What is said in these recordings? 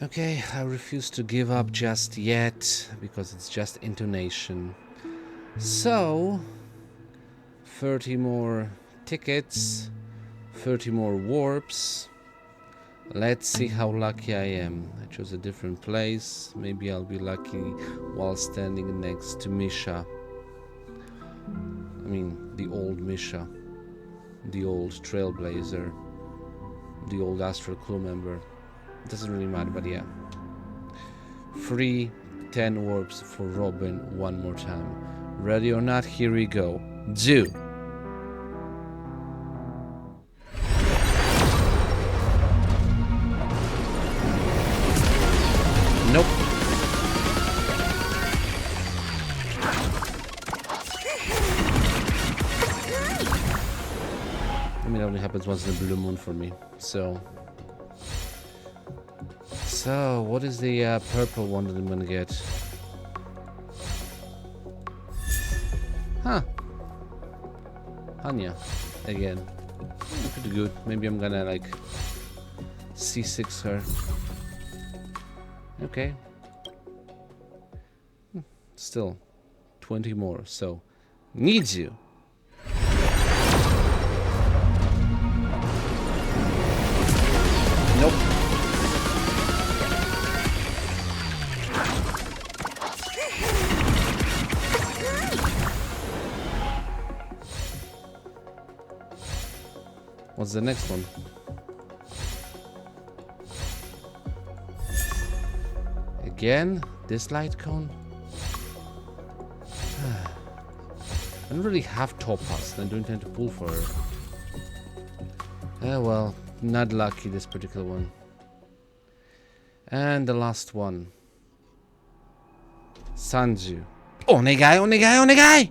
Okay, I refuse to give up just yet, because it's just intonation. So, 30 more tickets, 30 more warps. Let's see how lucky I am. I chose a different place. Maybe I'll be lucky while standing next to Misha. I mean, the old Misha. The old Trailblazer. The old Astral Crew member. It doesn't really matter, but yeah. Free 10 warps for Robin one more time. Ready or not, here we go. Do! Nope. I mean, it only happens once in a blue moon for me, so... So, what is the purple one that I'm gonna get? Huh. Anya. Again. Pretty good. Maybe I'm gonna, like, C6 her. Okay. Still. 20 more, so... Needs you! Nope. What's the next one? Again? This light cone? I don't really have topaz, and I don't intend to pull for her. Well, not lucky this particular one. And the last one. Sanju. Onegai, onegai, onegai!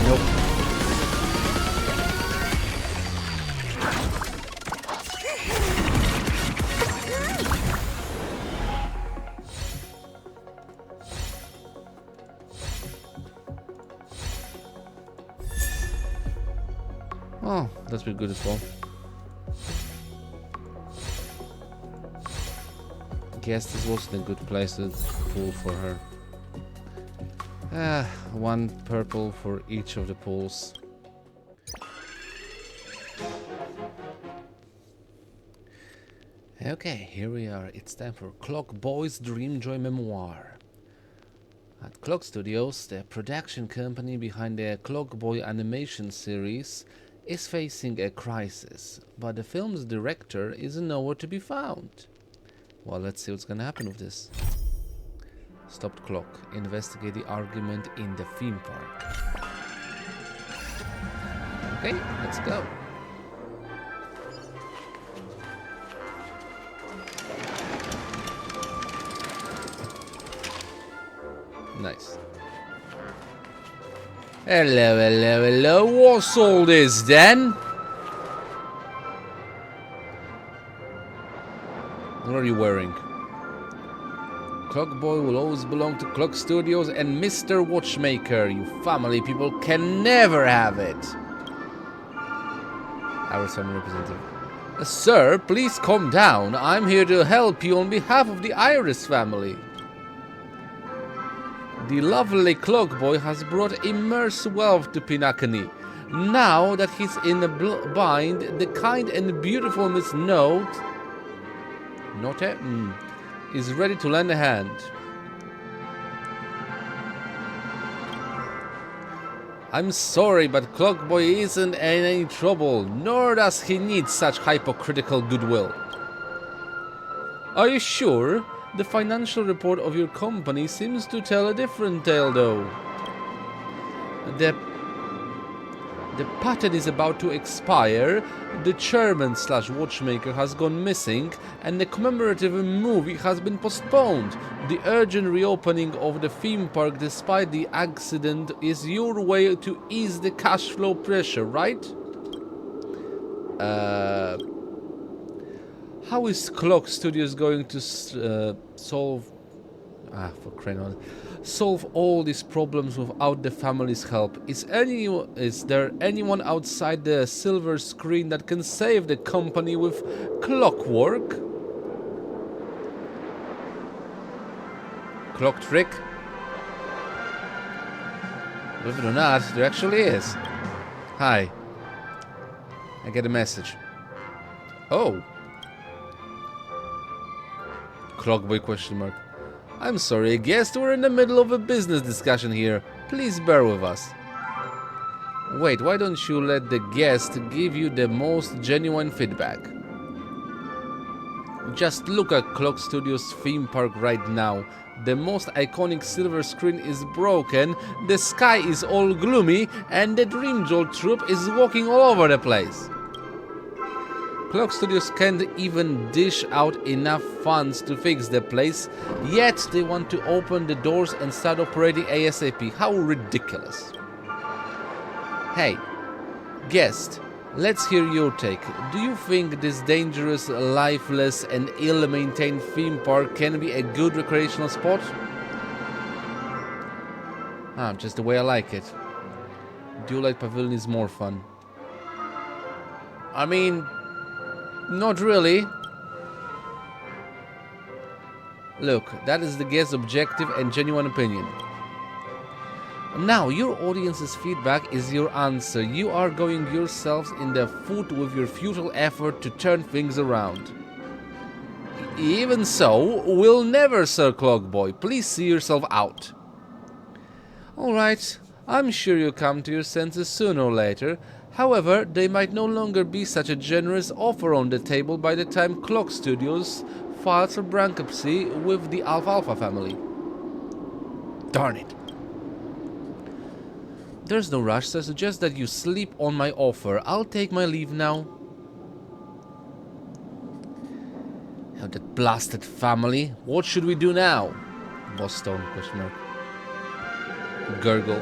Nope. Oh, that's pretty good as well. Guess this wasn't a good place to pull for her. One purple for each of the pulls. Okay, here we are. It's time for Clock Boy's Dreamjoy Memoir. At Clock Studios, the production company behind the Clock Boy animation series, is facing a crisis, but the film's director is nowhere to be found. Well, let's see what's gonna happen with this. Stopped clock. Investigate the argument in the theme park. Okay, let's go. Nice. Hello, hello, hello. What's all this then? What are you wearing? Clock Boy will always belong to Clock Studios and Mr. Watchmaker. You family people can never have it. Our summon representative. Sir, please calm down. I'm here to help you on behalf of the Iris family. The lovely Clock Boy has brought immense wealth to Pinakani. Now that he's in a bind, the kind and beautiful Miss Note is ready to lend a hand. I'm sorry, but Clock Boy isn't in any trouble, nor does he need such hypocritical goodwill. Are you sure? The financial report of your company seems to tell a different tale, though. The patent is about to expire, the chairman/watchmaker has gone missing, and the commemorative movie has been postponed. The urgent reopening of the theme park despite the accident is your way to ease the cash flow pressure, right? How is Clock Studios going to solve... For crying out. Solve all these problems without the family's help. Is there anyone outside the silver screen that can save the company with clockwork? Clock trick? Believe it or not, there actually is. Hi. I get a message. Oh. Clockboy question mark. I'm sorry, guest, we're in the middle of a business discussion here. Please bear with us. Wait, why don't you let the guest give you the most genuine feedback? Just look at Clock Studios theme park right now. The most iconic silver screen is broken, the sky is all gloomy, and the Dreamjoy troupe is walking all over the place. Clock Studios can't even dish out enough funds to fix the place, yet they want to open the doors and start operating ASAP. How ridiculous. Hey, guest, let's hear your take. Do you think this dangerous, lifeless, and ill-maintained theme park can be a good recreational spot? Just the way I like it. Dual-Light Pavilion is more fun. I mean, not really. Look, that is the guest's objective and genuine opinion. Now, your audience's feedback is your answer. You are going yourselves in the foot with your futile effort to turn things around. Even so, we'll never, Sir Clockboy. Please see yourself out. Alright, I'm sure you'll come to your senses sooner or later. However, there might no longer be such a generous offer on the table by the time Clock Studios files for bankruptcy with the Alfalfa family. Darn it. There's no rush, so I suggest that you sleep on my offer. I'll take my leave now. Oh, that blasted family. What should we do now? Boston, question mark. Gurgle.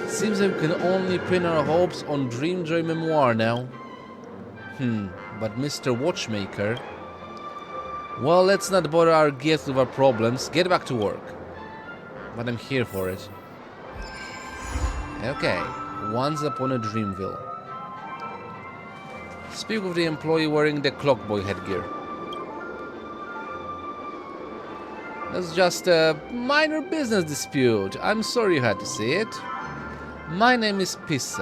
Seems like we can only pin our hopes on Dreamjoy Memoir now. But Mr. Watchmaker... Well, let's not bother our guests with our problems. Get back to work. But I'm here for it. Okay. Once upon a Dreamville. Speak with the employee wearing the Clockboy headgear. That's just a minor business dispute. I'm sorry you had to see it. My name is Pisse,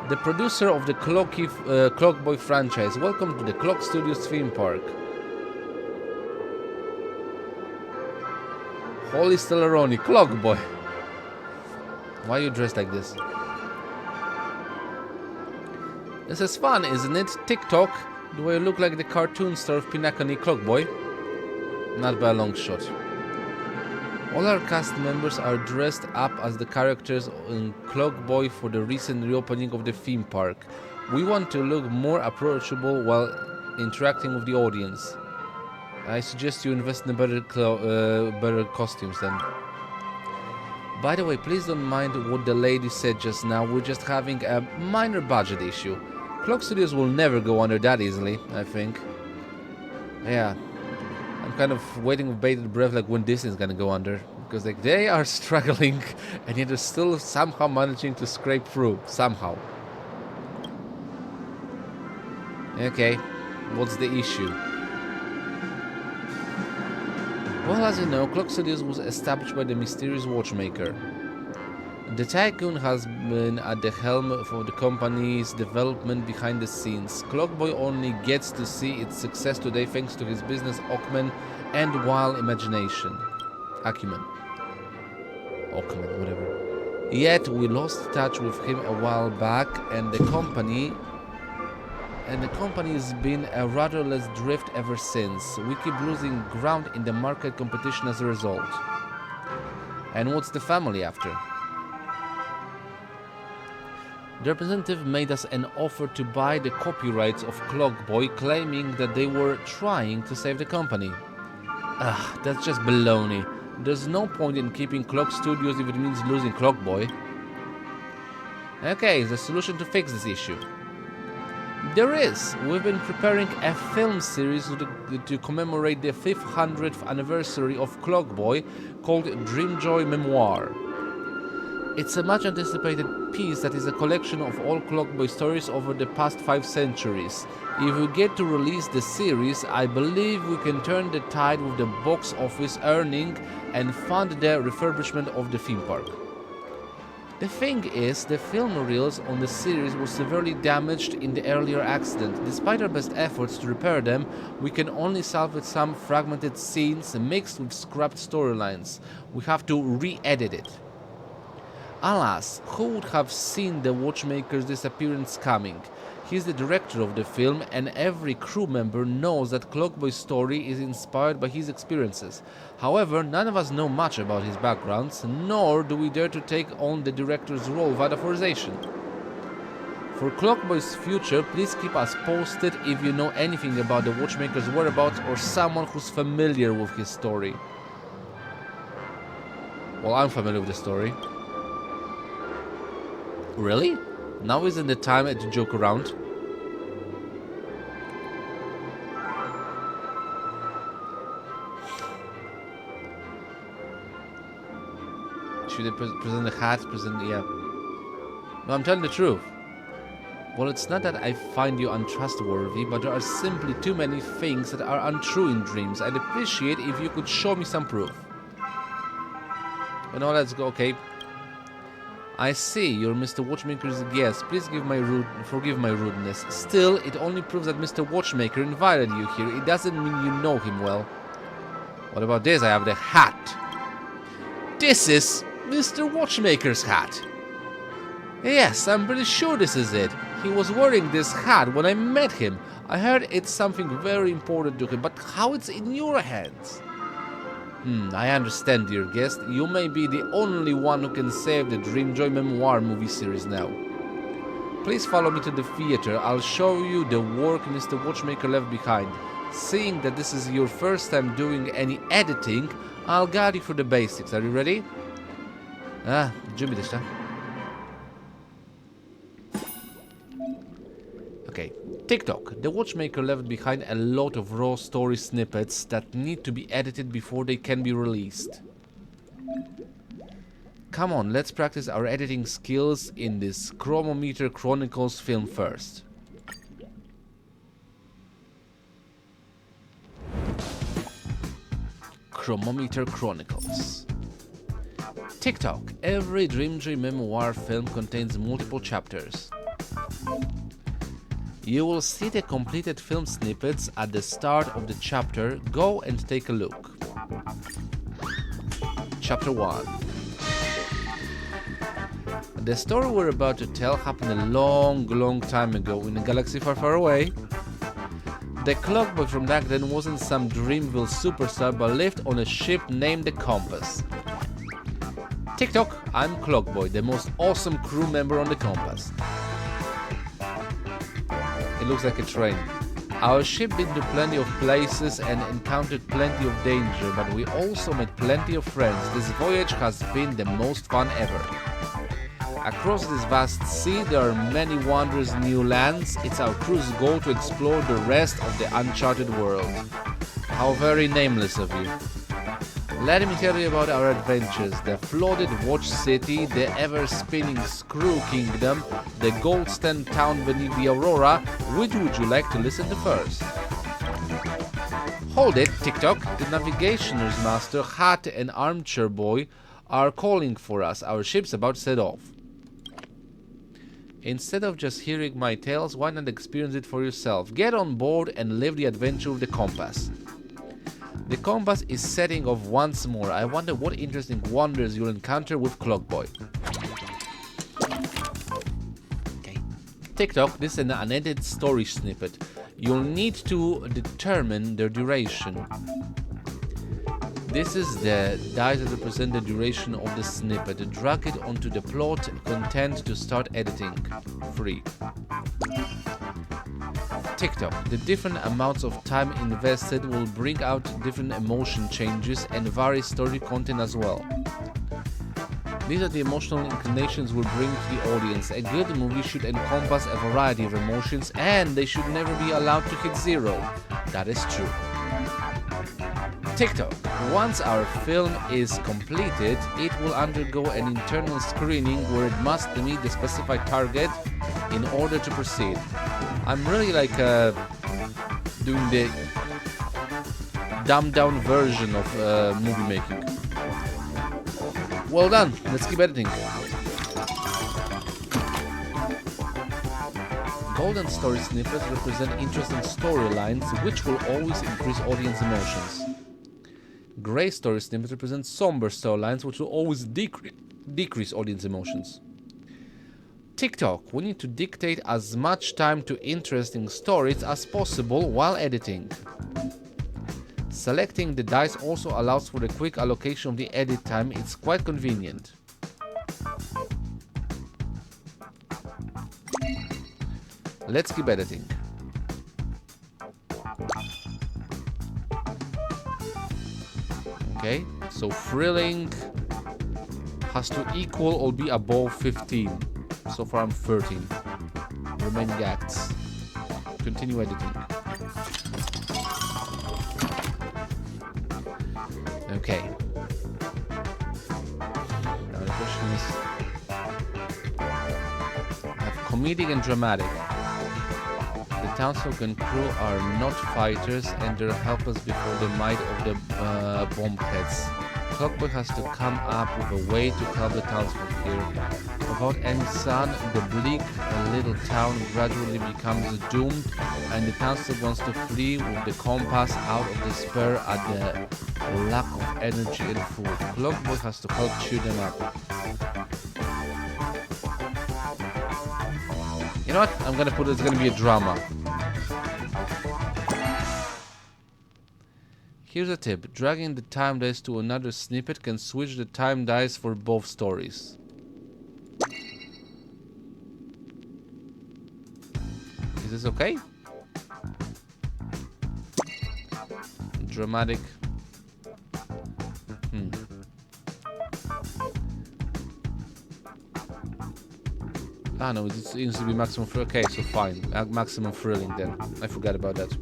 the producer of the Clockboy franchise. Welcome to the Clock Studios theme park. Holy Stellaroni, Clockboy. Why are you dressed like this? This is fun, isn't it? TikTok, do I look like the cartoon star of Pinakani Clockboy? Not by a long shot. All our cast members are dressed up as the characters in Clockboy for the recent reopening of the theme park. We want to look more approachable while interacting with the audience. I suggest you invest in better costumes then. By the way, please don't mind what the lady said just now. We're just having a minor budget issue. Clock Studios will never go under that easily, I think. Yeah. I'm kind of waiting with bated breath like when Disney's gonna go under. Because like they are struggling and yet they're still somehow managing to scrape through. Somehow. Okay. What's the issue? Well, as you know, Clock Studios was established by the mysterious watchmaker. The tycoon has been at the helm for the company's development behind the scenes. Clockboy only gets to see its success today thanks to his business acumen and wild imagination. Acumen, whatever. Yet we lost touch with him a while back, and the company has been a rudderless drift ever since. We keep losing ground in the market competition as a result. And what's the family after? The representative made us an offer to buy the copyrights of Clockboy, claiming that they were trying to save the company. That's just baloney. There's no point in keeping Clock Studios if it means losing Clockboy. Okay, the solution to fix this issue. There is. We've been preparing a film series to commemorate the 500th anniversary of Clockboy called Dreamjoy Memoir. It's a much anticipated piece that is a collection of all Clockboy stories over the past 5 centuries. If we get to release the series, I believe we can turn the tide with the box office earning and fund the refurbishment of the theme park. The thing is, the film reels on the series were severely damaged in the earlier accident. Despite our best efforts to repair them, we can only salvage some fragmented scenes mixed with scrapped storylines. We have to re-edit it. Alas, who would have seen the Watchmaker's disappearance coming? He's the director of the film, and every crew member knows that Clockboy's story is inspired by his experiences. However, none of us know much about his backgrounds, nor do we dare to take on the director's role without authorization. For Clockboy's future, please keep us posted if you know anything about the Watchmaker's whereabouts or someone who's familiar with his story. Well, I'm familiar with the story. Really? Now isn't the time to joke around? Should I present the hat? Yeah. No, I'm telling the truth. Well, it's not that I find you untrustworthy, but there are simply too many things that are untrue in dreams. I'd appreciate if you could show me some proof. You know, let's go, okay. I see, you're Mr. Watchmaker's guest. Please forgive my rudeness. Still, it only proves that Mr. Watchmaker invited you here. It doesn't mean you know him well. What about this? I have the hat. This is Mr. Watchmaker's hat. Yes, I'm pretty sure this is it. He was wearing this hat when I met him. I heard it's something very important to him, but how it's in your hands? I understand, dear guest. You may be the only one who can save the Dreamjoy Memoir movie series now. Please follow me to the theater. I'll show you the work Mr. Watchmaker left behind. Seeing that this is your first time doing any editing, I'll guide you through the basics. Are you ready? 준비됐어? Okay. TikTok. The Watchmaker left behind a lot of raw story snippets that need to be edited before they can be released. Come on, let's practice our editing skills in this Chromometer Chronicles film first. Chromometer Chronicles. TikTok. Every Dreamjoy Memoir film contains multiple chapters. You will see the completed film snippets at the start of the chapter. Go and take a look. Chapter 1. The story we're about to tell happened a long time ago in a galaxy far away. The Clockboy from back then wasn't some Dreamville superstar, but lived on a ship named the Compass. TikTok, I'm Clockboy, the most awesome crew member on the Compass. It looks like a train. Our ship been to plenty of places and encountered plenty of danger, but we also made plenty of friends. This voyage has been the most fun ever. Across this vast sea, there are many wondrous new lands. It's our crew's goal to explore the rest of the uncharted world. How very nameless of you. Let me tell you about our adventures. The flooded Watch City, the ever-spinning Screw Kingdom, the Gold Stand town beneath the Aurora. Which would you like to listen to first? Hold it, TikTok. The Navigationer's Master, Hat and Armchair Boy are calling for us. Our ship's about to set off. Instead of just hearing my tales, why not experience it for yourself? Get on board and live the adventure with the Compass. The Compass is setting off once more. I wonder what interesting wonders you'll encounter with Clockboy. Okay. TikTok, this is an unedited story snippet. You'll need to determine their duration. This is the dice that represent the duration of the snippet. Drag it onto the plot content to start editing. 3. TikTok. The different amounts of time invested will bring out different emotion changes and vary story content as well. These are the emotional inclinations we'll bring to the audience. A good movie should encompass a variety of emotions, and they should never be allowed to hit zero. That is true. TikTok. Once our film is completed, it will undergo an internal screening where it must meet the specified target in order to proceed. I'm really like doing the dumbed down version of movie making. Well done, let's keep editing. Golden story snippets represent interesting storylines which will always increase audience emotions. Grey story snippets represent somber storylines which will always decrease audience emotions. TikTok, we need to dictate as much time to interesting stories as possible while editing. Selecting the dice also allows for a quick allocation of the edit time. It's quite convenient. Let's keep editing. Okay, so thrilling has to equal or be above 15. So far I'm 13. Remaining acts. Continue editing. Okay. Now the question is, I have comedic and dramatic. The townsfolk and crew are not fighters and they're helpless before the might of the bombheads. Clockboy has to come up with a way to help the townsfolk here. Without any sun, the bleak little town gradually becomes doomed, and the townsfolk wants to flee with the compass out of despair at the lack of energy and food. Clockboy has to help cheer them up. You know what? I'm gonna put it's gonna be a drama. Here's a tip. Dragging the time dice to another snippet can switch the time dice for both stories. Is this okay? Dramatic. Ah no, it seems to be maximum thrill. Okay, so fine. Maximum thrilling then. I forgot about that.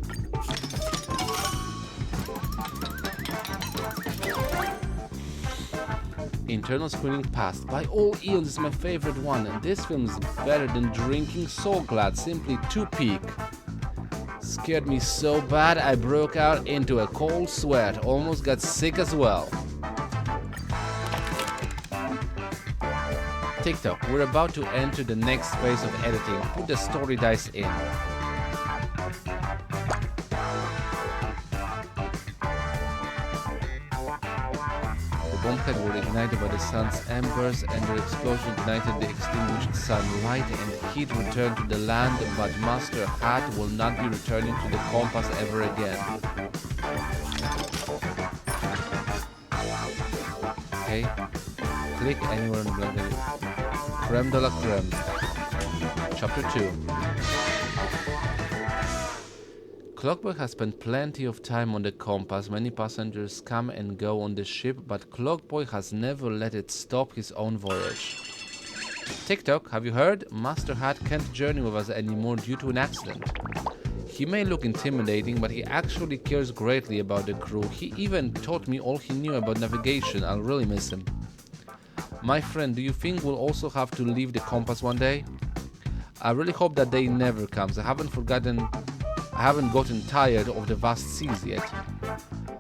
Internal screening passed. By all eons, is my favorite one. And this film is better than Drinking So Glad. Simply too peak. Scared me so bad I broke out into a cold sweat. Almost got sick as well. TikTok, we're about to enter the next phase of editing. Put the story dice in. The bombhead were ignited by the sun's embers, and their explosion ignited the extinguished sunlight, and heat returned to the land, but Master Hat will not be returning to the compass ever again. Okay, click anywhere on the blanket. Creme de la creme. Chapter 2. Clockboy has spent plenty of time on the compass. Many passengers come and go on the ship, but Clockboy has never let it stop his own voyage. TikTok, have you heard? Master Hat can't journey with us anymore due to an accident. He may look intimidating, but he actually cares greatly about the crew. He even taught me all he knew about navigation. I'll really miss him. My friend, do you think we'll also have to leave the compass one day? I really hope that day never comes. I haven't gotten tired of the vast seas yet.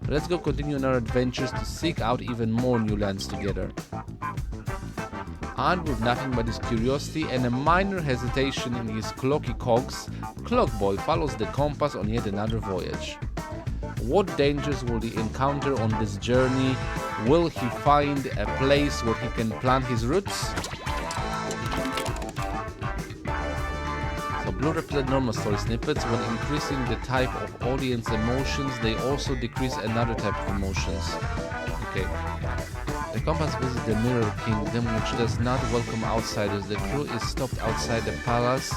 Let's go continue on our adventures to seek out even more new lands together. Armed with nothing but his curiosity and a minor hesitation in his clocky cogs, Clockboy follows the compass on yet another voyage. What dangers will he encounter on this journey? Will he find a place where he can plant his roots? So blue represent normal story snippets. When increasing the type of audience emotions, they also decrease another type of emotions. Okay. The compass visits the Mirror Kingdom, which does not welcome outsiders. The crew is stopped outside the palace,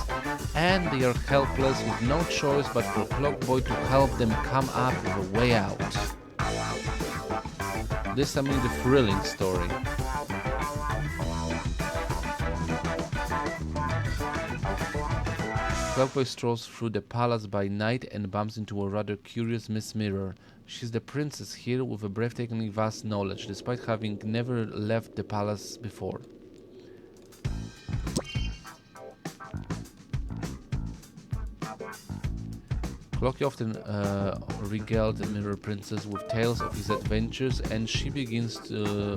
and they are helpless with no choice but for Clockboy to help them come up with a way out. This is the thrilling story. Clockboy strolls through the palace by night and bumps into a rather curious Miss Mirror. She's the princess here with a breathtakingly vast knowledge, despite having never left the palace before. Clockie often regaled the Mirror Princess with tales of his adventures, and she begins to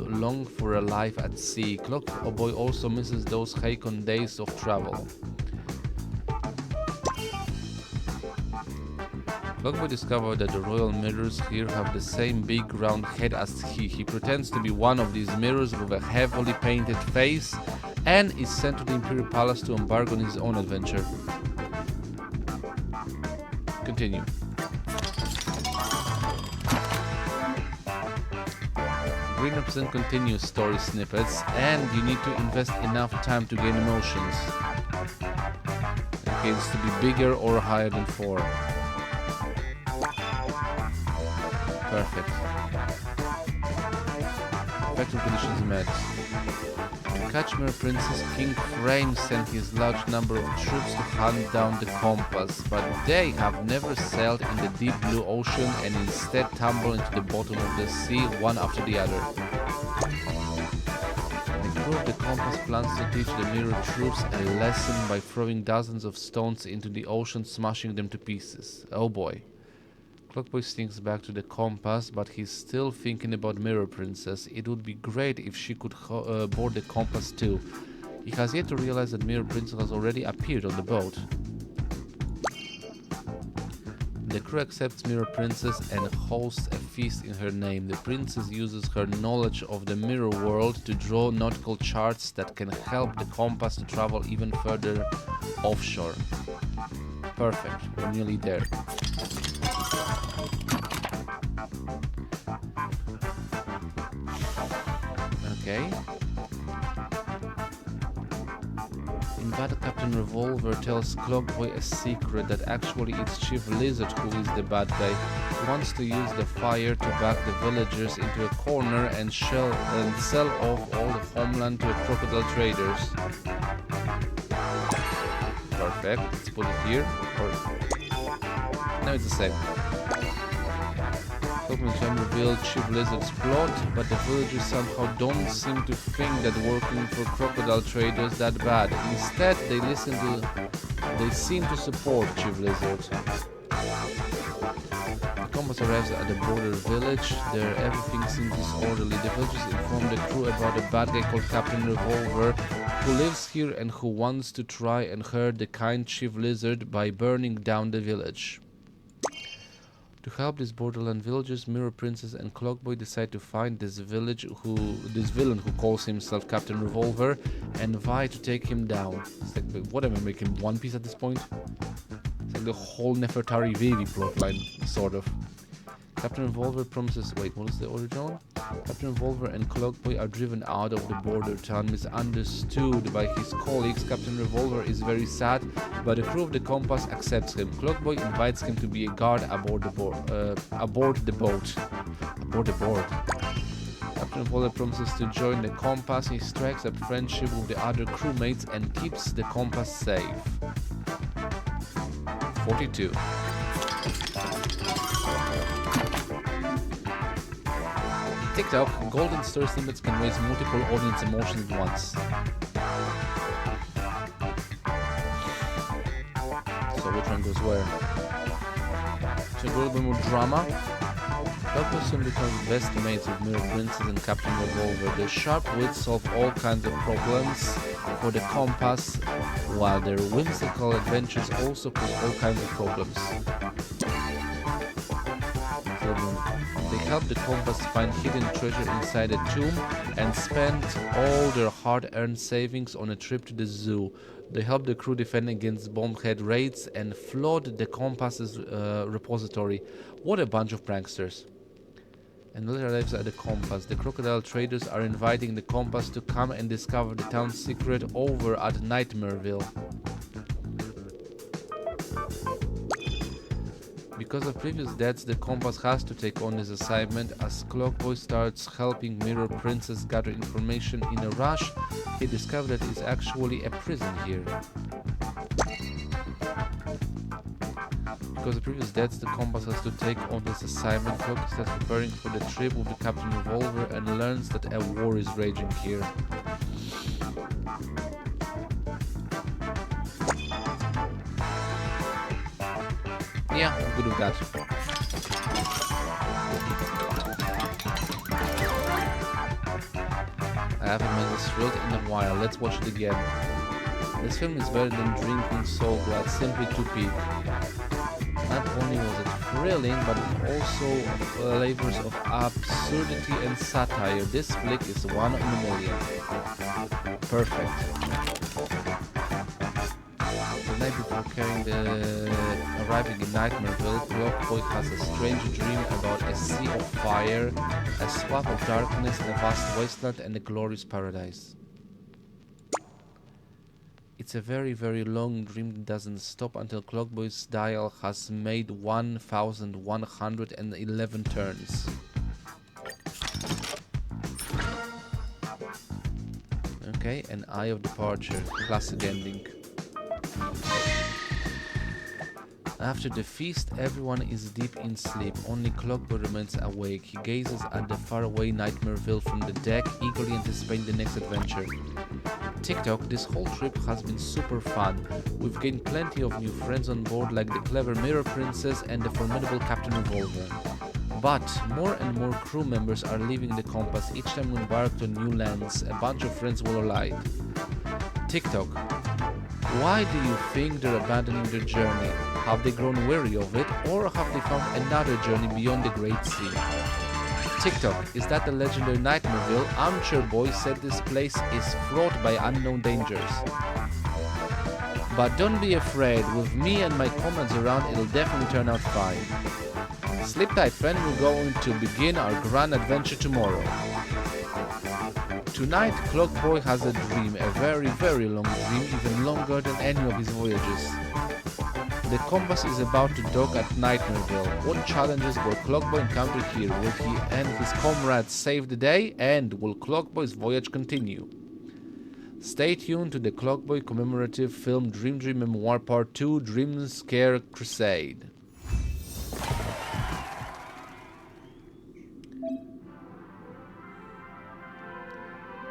long for a life at sea. Clockboy also misses those Hakon days of travel. Clockboy discovered that the royal mirrors here have the same big round head as he. He pretends to be one of these mirrors with a heavily painted face and is sent to the Imperial Palace to embark on his own adventure. Continue. Green represents continuous story snippets, and you need to invest enough time to gain emotions. Okay, it's to be bigger or higher than 4. Perfect. Effective conditions met. To catch Mirror Princess, King Frame sent his large number of troops to hunt down the compass, but they have never sailed in the deep blue ocean and instead tumble into the bottom of the sea one after the other. The crew of the compass plans to teach the Mirror troops a lesson by throwing dozens of stones into the ocean, smashing them to pieces. Oh boy. Clockboy thinks back to the compass, but he's still thinking about Mirror Princess. It would be great if she could board the compass too. He has yet to realize that Mirror Princess has already appeared on the boat. The crew accepts Mirror Princess and hosts a feast in her name. The princess uses her knowledge of the mirror world to draw nautical charts that can help the compass to travel even further offshore. Perfect, we're nearly there. Okay. In battle, Captain Revolver tells Clockboy a secret that actually it's Chief Lizard who is the bad guy. He wants to use the fire to back the villagers into a corner and sell off all the homeland to the crocodile traders. Perfect. Let's put it here. No, it's the same. Clockman revealed Chief Lizard's plot, but the villagers somehow don't seem to think that working for crocodile traders that bad. Instead, they seem to support Chief Lizard. The compass arrives at the border village. There, everything seems disorderly. The villagers inform the crew about a bad guy called Captain Revolver, who lives here and who wants to try and hurt the kind Chief Lizard by burning down the village. To help these borderland villagers, Mirror Princess and Clockboy decide to find this villain who calls himself Captain Revolver and vie to take him down. It's like, what am I making One Piece at this point? It's like the whole Nefertari Vivi plotline, sort of. Captain Revolver promises... Wait, what is the original? Captain Revolver and Clockboy are driven out of the border town, misunderstood by his colleagues. Captain Revolver is very sad, but the crew of the compass accepts him. Clockboy invites him to be a guard aboard the boat. Captain Revolver promises to join the compass. He strikes up friendship with the other crewmates and keeps the compass safe. 42. TikTok, golden story snippets can raise multiple audience emotions at once. So which one goes where? To a little bit more drama. Clockboy soon becomes best mates with Mirror Princess and Captain Revolver. Their sharp wits solve all kinds of problems for the compass, while their whimsical adventures also cause all kinds of problems. They help the compass find hidden treasure inside a tomb and spend all their hard-earned savings on a trip to the zoo. They help the crew defend against bombhead raids and flood the compass's repository. What a bunch of pranksters. And later arrives at the compass. The crocodile traders are inviting the compass to come and discover the town's secret over at Nightmareville. Because of previous deaths, the compass has to take on this assignment. As Clockboy starts helping Mirror Princess gather information in a rush, he discovers that it's actually a prison here. Because the previous deaths, the compass has to take on this assignment. Clockie starts preparing for the trip with the Captain Revolver and learns that a war is raging here. Yeah, I'm good with that. I haven't been this thrilled in a while. Let's watch it again. This film is better than drinking Soul Blood, simply too peak. Not only was it thrilling, but it also flavors of absurdity and satire. This flick is one in a million. Perfect. The night before arriving in Nightmareville, Clockboy has a strange dream about a sea of fire, a swath of darkness, a vast wasteland, and a glorious paradise. It's a very, very long dream that doesn't stop until Clockboy's dial has made 1,111 turns. Okay, an Eye of Departure, classic ending. After the feast, everyone is deep in sleep. Only Clockboy remains awake. He gazes at the faraway Nightmareville from the deck, eagerly anticipating the next adventure. TikTok, this whole trip has been super fun. We've gained plenty of new friends on board, like the clever Mirror Princess and the formidable Captain Revolver. But more and more crew members are leaving the compass. Each time we embark on new lands, a bunch of friends will alight. TikTok, why do you think they're abandoning their journey? Have they grown weary of it, or have they found another journey beyond the Great Sea? TikTok, is that the legendary Nightmareville? Armchair Boy said this place is fraught by unknown dangers. But don't be afraid, with me and my comrades around, it'll definitely turn out fine. Sleep tight, friend, we're going to begin our grand adventure tomorrow. Tonight, Clockboy has a dream, a very, very long dream, even longer than any of his voyages. The compass is about to dock at Nightmareville. What challenges will Clockboy encounter here? Will he and his comrades save the day? And will Clockboy's voyage continue? Stay tuned to the Clockboy commemorative film Dreamjoy Memoir Part 2 Dream Scare Crusade.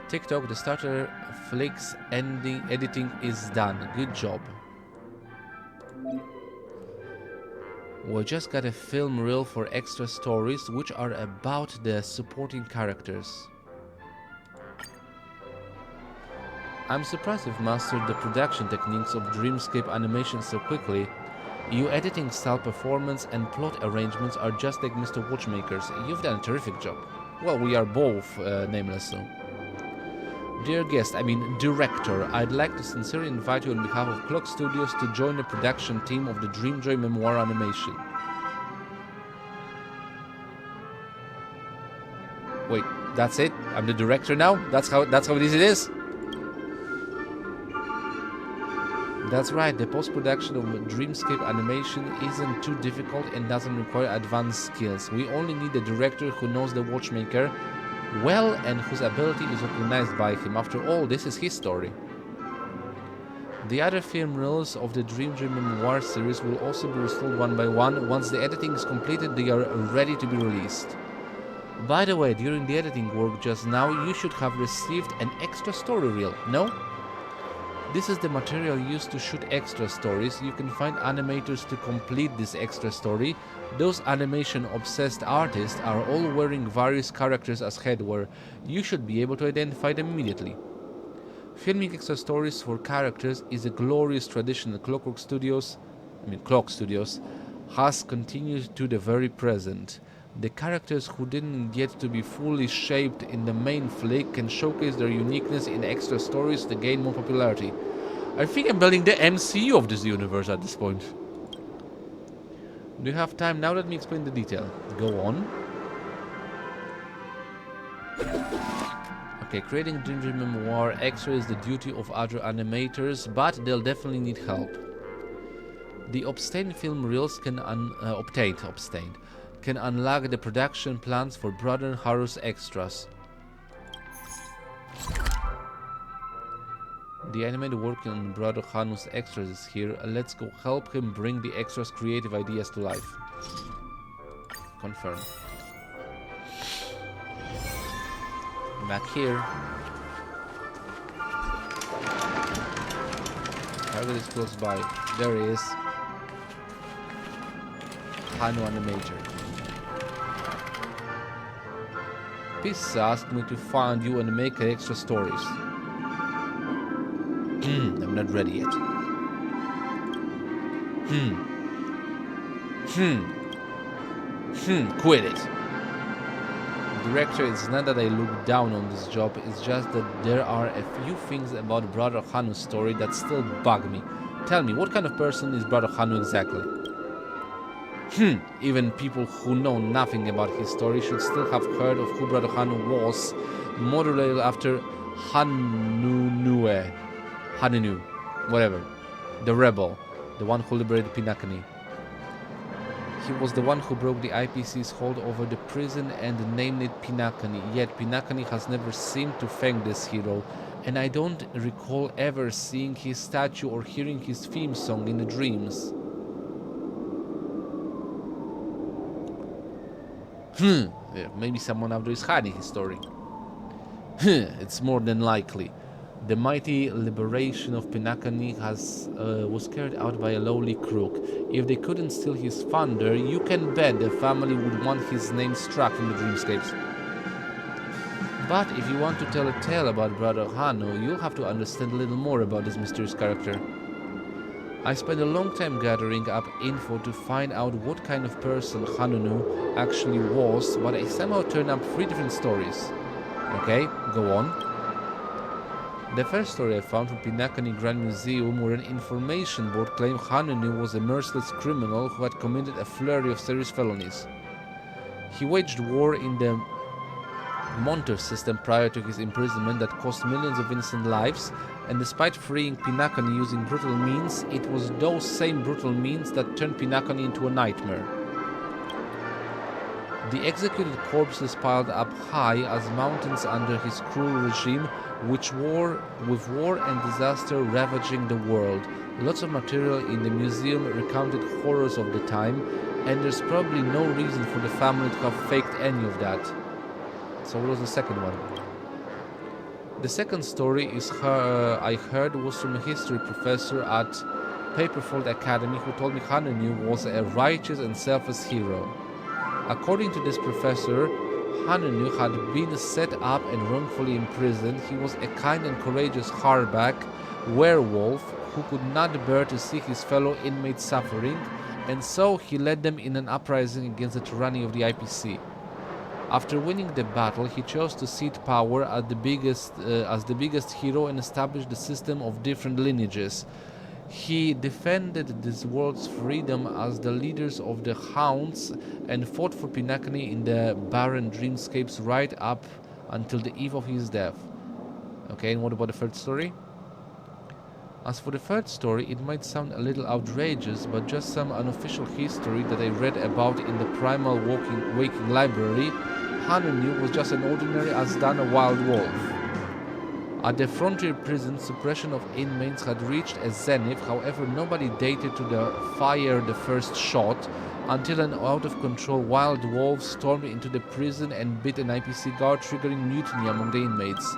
TikTok, the starter flicks editing is done. Good job. We just got a film reel for extra stories, which are about the supporting characters. I'm surprised you've mastered the production techniques of Dreamscape animation so quickly. Your editing style, performance, and plot arrangements are just like Mr. Watchmaker's. You've done a terrific job. Well, we are both, nameless, so. Dear guest, director, I'd like to sincerely invite you on behalf of Clock Studios to join the production team of the Dreamjoy Memoir animation. Wait, that's it? I'm the director now? That's how easy it is? That's right, the post-production of Dreamscape animation isn't too difficult and doesn't require advanced skills. We only need a director who knows the Watchmaker well and whose ability is recognized by him. After all, this is his story. The other film reels of the Dreamjoy Memoir series will also be restored one by one. Once the editing is completed, they are ready to be released. By the way, during the editing work just now, you should have received an extra story reel, no? This is the material used to shoot extra stories. You can find animators to complete this extra story. Those animation-obsessed artists are all wearing various characters as headwear. You should be able to identify them immediately. Filming extra stories for characters is a glorious tradition that Clock Studios has continued to the very present. The characters who didn't get to be fully shaped in the main flick can showcase their uniqueness in extra stories to gain more popularity. I think I'm building the MCU of this universe at this point. Do you have time? Now let me explain the detail. Go on. Okay, creating Dreamjoy Memoir Extra is the duty of other animators, but they'll definitely need help. The obtained film reels can unlock the production plans for Brother Haru's extras. The animator working on Brother Hanu's extras is here. Let's go help him bring the extras' creative ideas to life. Confirm. Back here. Target is close by. There he is. Hanu Animator. Pissa asked me to find you and make extra stories. I'm not ready yet. Quit it. Director, it's not that I look down on this job, it's just that there are a few things about Brother Hanu's story that still bug me. Tell me, what kind of person is Brother Hanu exactly? Even people who know nothing about his story should still have heard of who Brother Hanu was, modeled after Hanunu, whatever, the rebel, the one who liberated Pinakani. He was the one who broke the IPC's hold over the prison and named it Pinakani, yet Pinakani has never seemed to thank this hero, and I don't recall ever seeing his statue or hearing his theme song in the dreams. Yeah, maybe someone out there is hiding his story. It's more than likely. The mighty liberation of Pinakani was carried out by a lowly crook. If they couldn't steal his thunder, you can bet the family would want his name struck from the dreamscapes. But if you want to tell a tale about Brother Hanu, you'll have to understand a little more about this mysterious character. I spent a long time gathering up info to find out what kind of person Hanunu actually was, but I somehow turned up 3 different stories. Okay, go on. The first story I found from Pinakani Grand Museum, where an information board claimed Hanunu was a merciless criminal who had committed a flurry of serious felonies. He waged war in the Monter system prior to his imprisonment that cost millions of innocent lives, and despite freeing Pinakani using brutal means, it was those same brutal means that turned Pinakani into a nightmare. The executed corpses piled up high as mountains under his cruel regime, with war and disaster ravaging the world. Lots of material in the museum recounted horrors of the time, and there's probably no reason for the family to have faked any of that. So what was the second one? The second story I heard was from a history professor at Paperfold Academy who told me Hanunu was a righteous and selfless hero. According to this professor, Hanunu had been set up and wrongfully imprisoned. He was a kind and courageous hardback werewolf who could not bear to see his fellow inmates suffering, and so he led them in an uprising against the tyranny of the IPC. After winning the battle, he chose to cede power as the biggest hero and establish the system of different lineages. He defended this world's freedom as the leaders of the Hounds and fought for Pinakani in the barren dreamscapes right up until the eve of his death. Okay, and what about the third story? As for the third story, it might sound a little outrageous, but just some unofficial history that I read about in the Primal Waking Library, Hanunu was just an ordinary Azdana wild wolf. At the frontier prison, suppression of inmates had reached a zenith, however nobody dated to fire the first shot, until an out-of-control wild wolf stormed into the prison and bit an IPC guard, triggering mutiny among the inmates.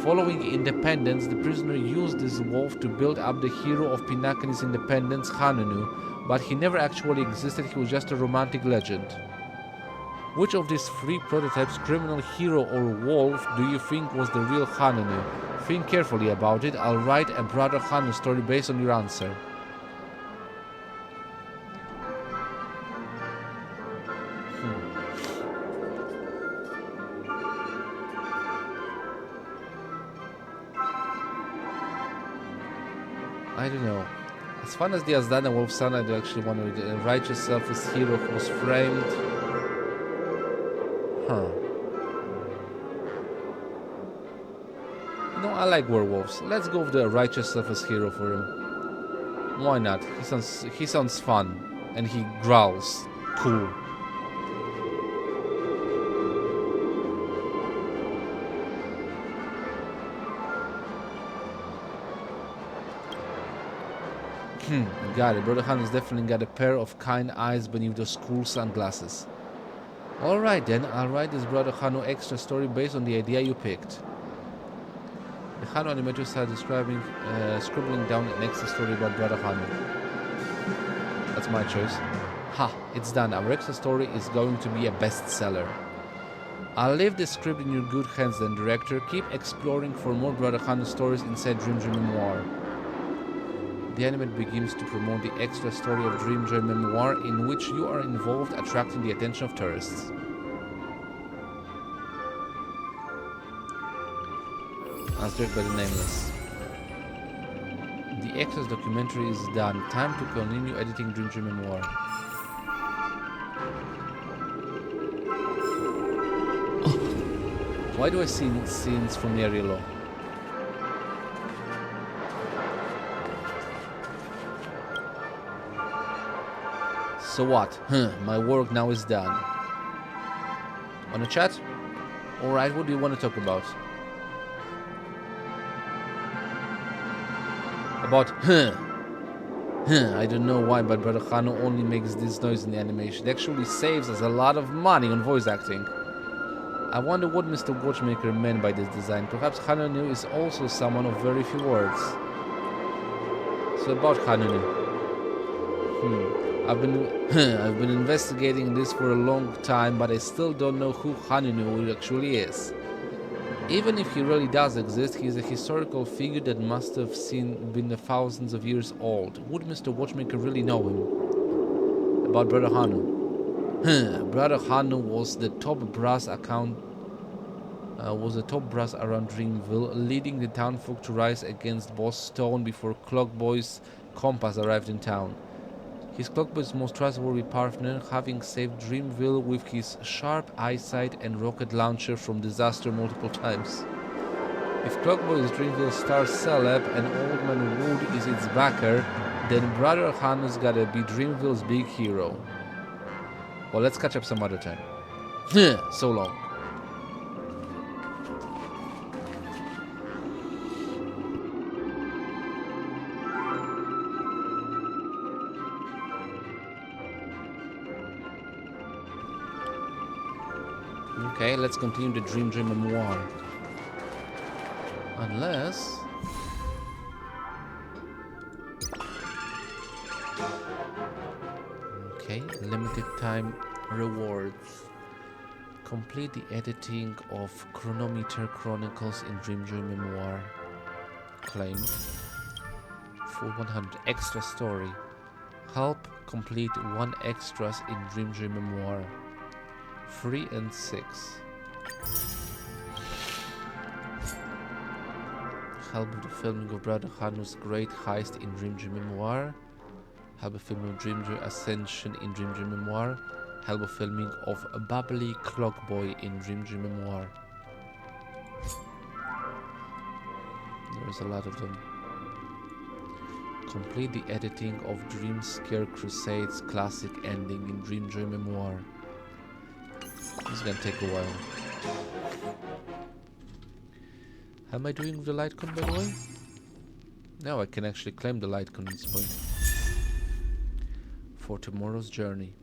Following independence, the prisoner used this wolf to build up the hero of Pinakani's independence, Hanunu, but he never actually existed, he was just a romantic legend. Which of these 3 prototypes, criminal, hero or wolf, do you think was the real Hanunu? Think carefully about it. I'll write a Brother Hanu story based on your answer. I don't know. As fun as the Azdana Wolf son, I actually want to read a righteous, selfless hero who was framed. No, I like werewolves. Let's go with the righteous, selfless hero for him. Why not? He sounds fun, and he growls. Cool. Got it. Brother Hanno's definitely got a pair of kind eyes beneath those cool sunglasses. Alright then, I'll write this Brother Hanno extra story based on the idea you picked. The Hanno animator started scribbling down an extra story about Brother Hanno. That's my choice. Ha, it's done. Our extra story is going to be a bestseller. I'll leave the script in your good hands then, director. Keep exploring for more Brother Hanno stories inside Dreamjoy Memoir. The anime begins to promote the extra story of Dreamjoy Memoir, in which you are involved, attracting the attention of tourists. As directed by the Nameless. The extras documentary is done. Time to continue editing Dreamjoy Memoir. Why do I see scenes from the area law? So what? My work now is done. Wanna chat? Alright, what do you want to talk about? I don't know why, but Brother Hanno only makes this noise in the animation. It actually saves us a lot of money on voice acting. I wonder what Mr. Watchmaker meant by this design. Perhaps Hanonu is also someone of very few words. So about Hanonu. I've been investigating this for a long time, but I still don't know who Hanonu actually is. Even if he really does exist, he is a historical figure that must have been thousands of years old. Would Mr. Watchmaker really know him? About Brother Hanno. Brother Hanno was the top brass around Dreamville, leading the townfolk to rise against Boss Stone before Clockboy's compass arrived in town. He's Clockboy's most trustworthy partner, having saved Dreamville with his sharp eyesight and rocket launcher from disaster multiple times. If Clockboy is Dreamville's star celeb and Old Man Wood is its backer, then Brother Hanno's gotta be Dreamville's big hero. Well, let's catch up some other time. So long. Okay, let's continue the Dreamjoy Memoir. Unless... Okay, limited time rewards. Complete the editing of Chronometer Chronicles in Dreamjoy Memoir. Claim. Full 100 extra story. Help complete 1 extras in Dreamjoy Memoir. 3 and 6. Help with the filming of Brother Hanno's great heist in Dreamjoy Memoir. Help with filming of Dreamjoy Ascension in Dreamjoy Memoir. Help with filming of a bubbly Clockboy in Dreamjoy Memoir. There's a lot of them. Complete the editing of Dream Scare Crusade's classic ending in Dreamjoy Memoir. This is gonna take a while. How am I doing with the light con, by the way? Now I can actually claim the light con at this point. For tomorrow's journey.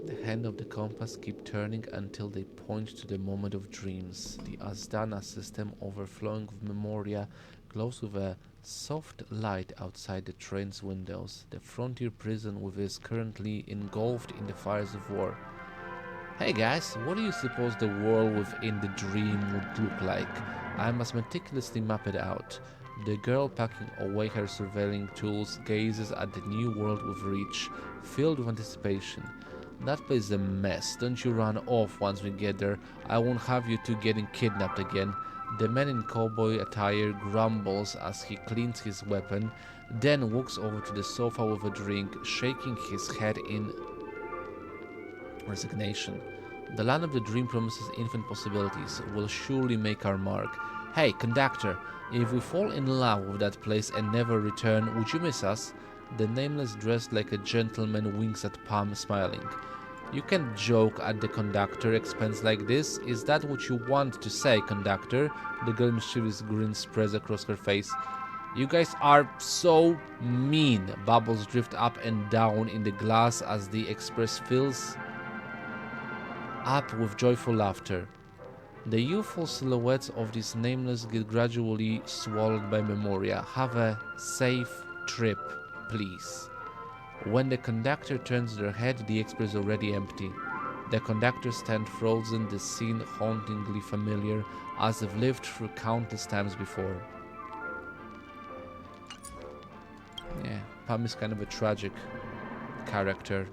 The hand of the compass keep turning until they point to the moment of dreams. The Asdana system, overflowing with memoria, glows with a soft light outside the train's windows. The frontier prison is currently engulfed in the fires of war. Hey guys, what do you suppose the world within the dream would look like? I must meticulously map it out. The girl, packing away her surveilling tools, gazes at the new world with reach, filled with anticipation. That place is a mess. Don't you run off once we get there. I won't have you two getting kidnapped again. The man in cowboy attire grumbles as he cleans his weapon, then walks over to the sofa with a drink, shaking his head in resignation. The land of the dream promises infinite possibilities. We'll surely make our mark. Hey, conductor, if we fall in love with that place and never return, would you miss us? The Nameless, dressed like a gentleman, winks at Palm, smiling. You can't joke at the conductor expense like this. Is that what you want to say, conductor? The girl's mischievous grin spreads across her face. You guys are so mean. Bubbles drift up and down in the glass as the express fills up with joyful laughter. The youthful silhouettes of these nameless get gradually swallowed by Memoria. Have a safe trip, please. When the conductor turns their head, the express is already empty. The conductor stands frozen, the scene hauntingly familiar, as if lived through countless times before. Yeah, Pam is kind of a tragic character.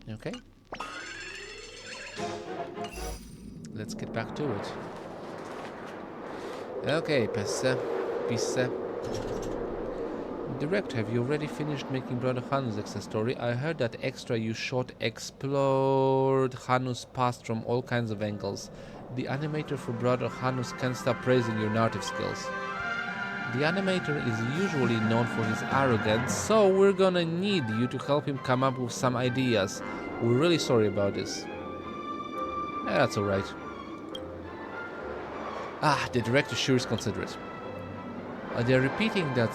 Okay. Let's get back to it. Okay, Pisse. Director, have you already finished making Brother Hanu's success story? I heard that extra you shot explored Hanu's past from all kinds of angles. The animator for Brother Hanus can't stop praising your narrative skills. The animator is usually known for his arrogance, so we're gonna need you to help him come up with some ideas. We're really sorry about this. That's alright. The director sure is considerate. They're repeating that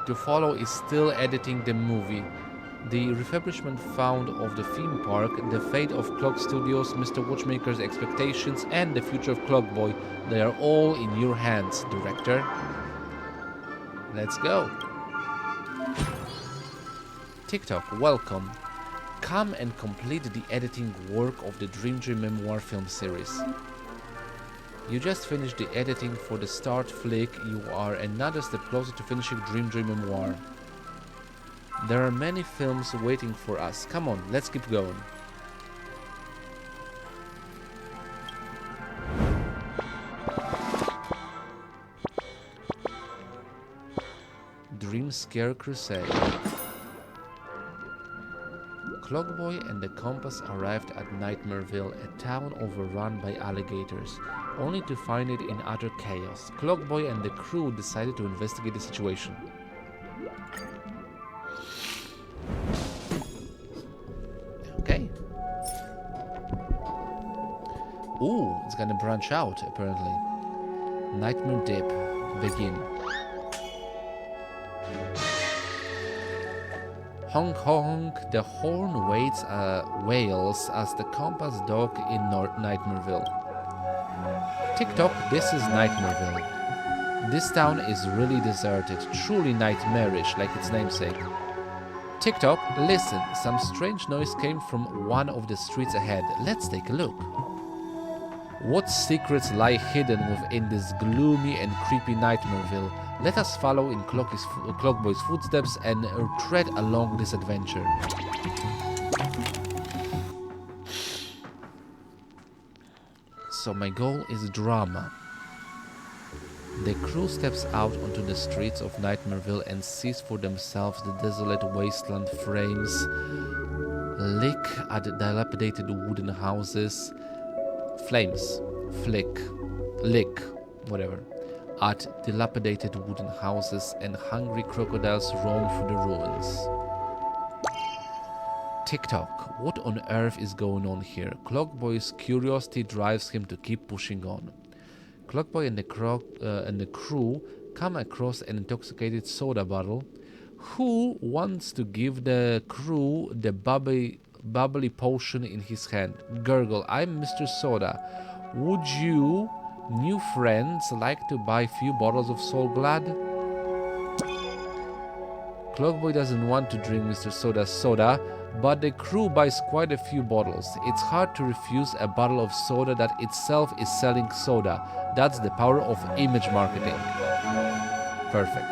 to follow is still editing the movie. The refurbishment found of the theme park, the fate of Clock Studios, Mr. Watchmaker's expectations, and the future of Clockboy, they are all in your hands, director. Let's go. TikTok, welcome. Come and complete the editing work of the Dreamjoy Memoir film series. You just finished the editing for the start flick. You are another step closer to finishing Dreamjoy Memoir. There are many films waiting for us. Come on, let's keep going. Dream Scare Crusade. Clockboy and the Compass arrived at Nightmareville, a town overrun by alligators, only to find it in utter chaos. Clockboy and the crew decided to investigate the situation. Okay. Ooh, it's gonna branch out, apparently. Nightmare Dip. Begin. Honk honk, the horn wails as the compass dock in Nightmareville. Tick-tock, this is Nightmareville. This town is really deserted, truly nightmarish like its namesake. Tick-tock, listen, some strange noise came from one of the streets ahead. Let's take a look. What secrets lie hidden within this gloomy and creepy Nightmareville? Let us follow in Clockboy's footsteps and tread along this adventure. So my goal is drama. The crew steps out onto the streets of Nightmareville and sees for themselves the desolate wasteland frames, lick at dilapidated wooden houses, flames, flick, lick, whatever, at dilapidated wooden houses, and hungry crocodiles roam through the ruins. Tick-tock, what on earth is going on here? Clockboy's curiosity drives him to keep pushing on. Clockboy and the crew come across an intoxicated soda bottle. Who wants to give the crew the bubbly potion in his hand? Gurgle, I'm Mr. Soda. Would you, new friends, like to buy a few bottles of Soul Glad? Clockboy doesn't want to drink Mr. Soda's soda, but the crew buys quite a few bottles. It's hard to refuse a bottle of soda that itself is selling soda. That's the power of image marketing. Perfect.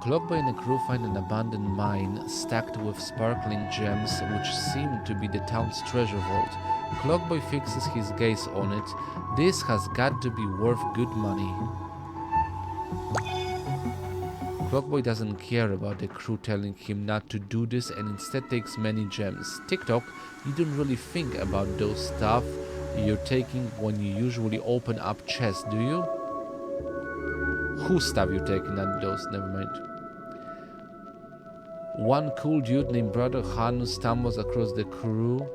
Clockboy and the crew find an abandoned mine stacked with sparkling gems which seem to be the town's treasure vault. Clockboy fixes his gaze on it. This has got to be worth good money. Clockboy doesn't care about the crew telling him not to do this and instead takes many gems. TikTok, you don't really think about those stuff you're taking when you usually open up chests, do you? Whose stuff you're taking, not those, never mind. One cool dude named Brother Hanu stumbles across the crew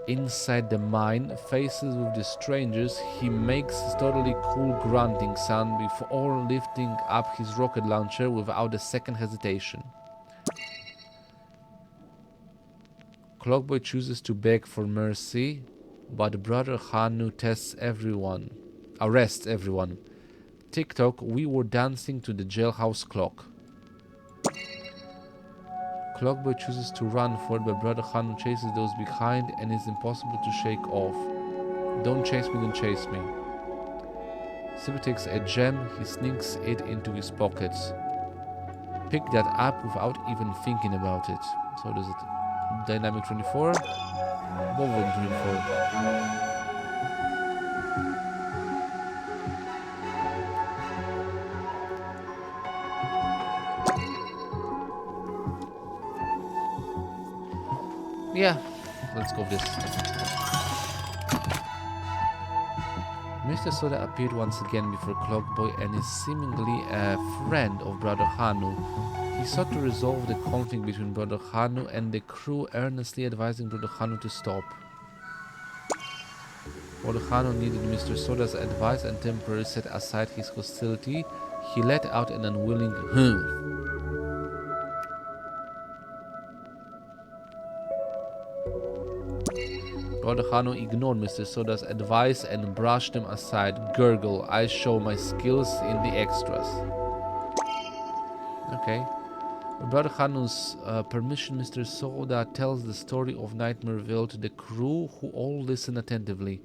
inside the mine, faces with the strangers. He makes a totally cool grunting sound before lifting up his rocket launcher without a second hesitation. Clockboy chooses to beg for mercy, but Brother Hanu arrests everyone. TikTok, we were dancing to the jailhouse clock. Clockboy chooses to run for it, but Brother Hanu chases those behind and is impossible to shake off. Don't chase me, don't chase me. Silver takes a gem, he sneaks it into his pocket. Pick that up without even thinking about it. So does it Dynamic 24? Bowen 24. Yeah, let's go with this. Mr. Soda appeared once again before Clockboy and is seemingly a friend of Brother Hanu. He sought to resolve the conflict between Brother Hanu and the crew, earnestly advising Brother Hanu to stop. Brother Hanu needed Mr. Soda's advice and temporarily set aside his hostility. He let out an unwilling Brother Hanu ignored Mr. Soda's advice and brushed them aside. Gurgle, I show my skills in the extras. Okay. With Brother Hanu's permission, Mr. Soda tells the story of Nightmareville to the crew, who all listen attentively.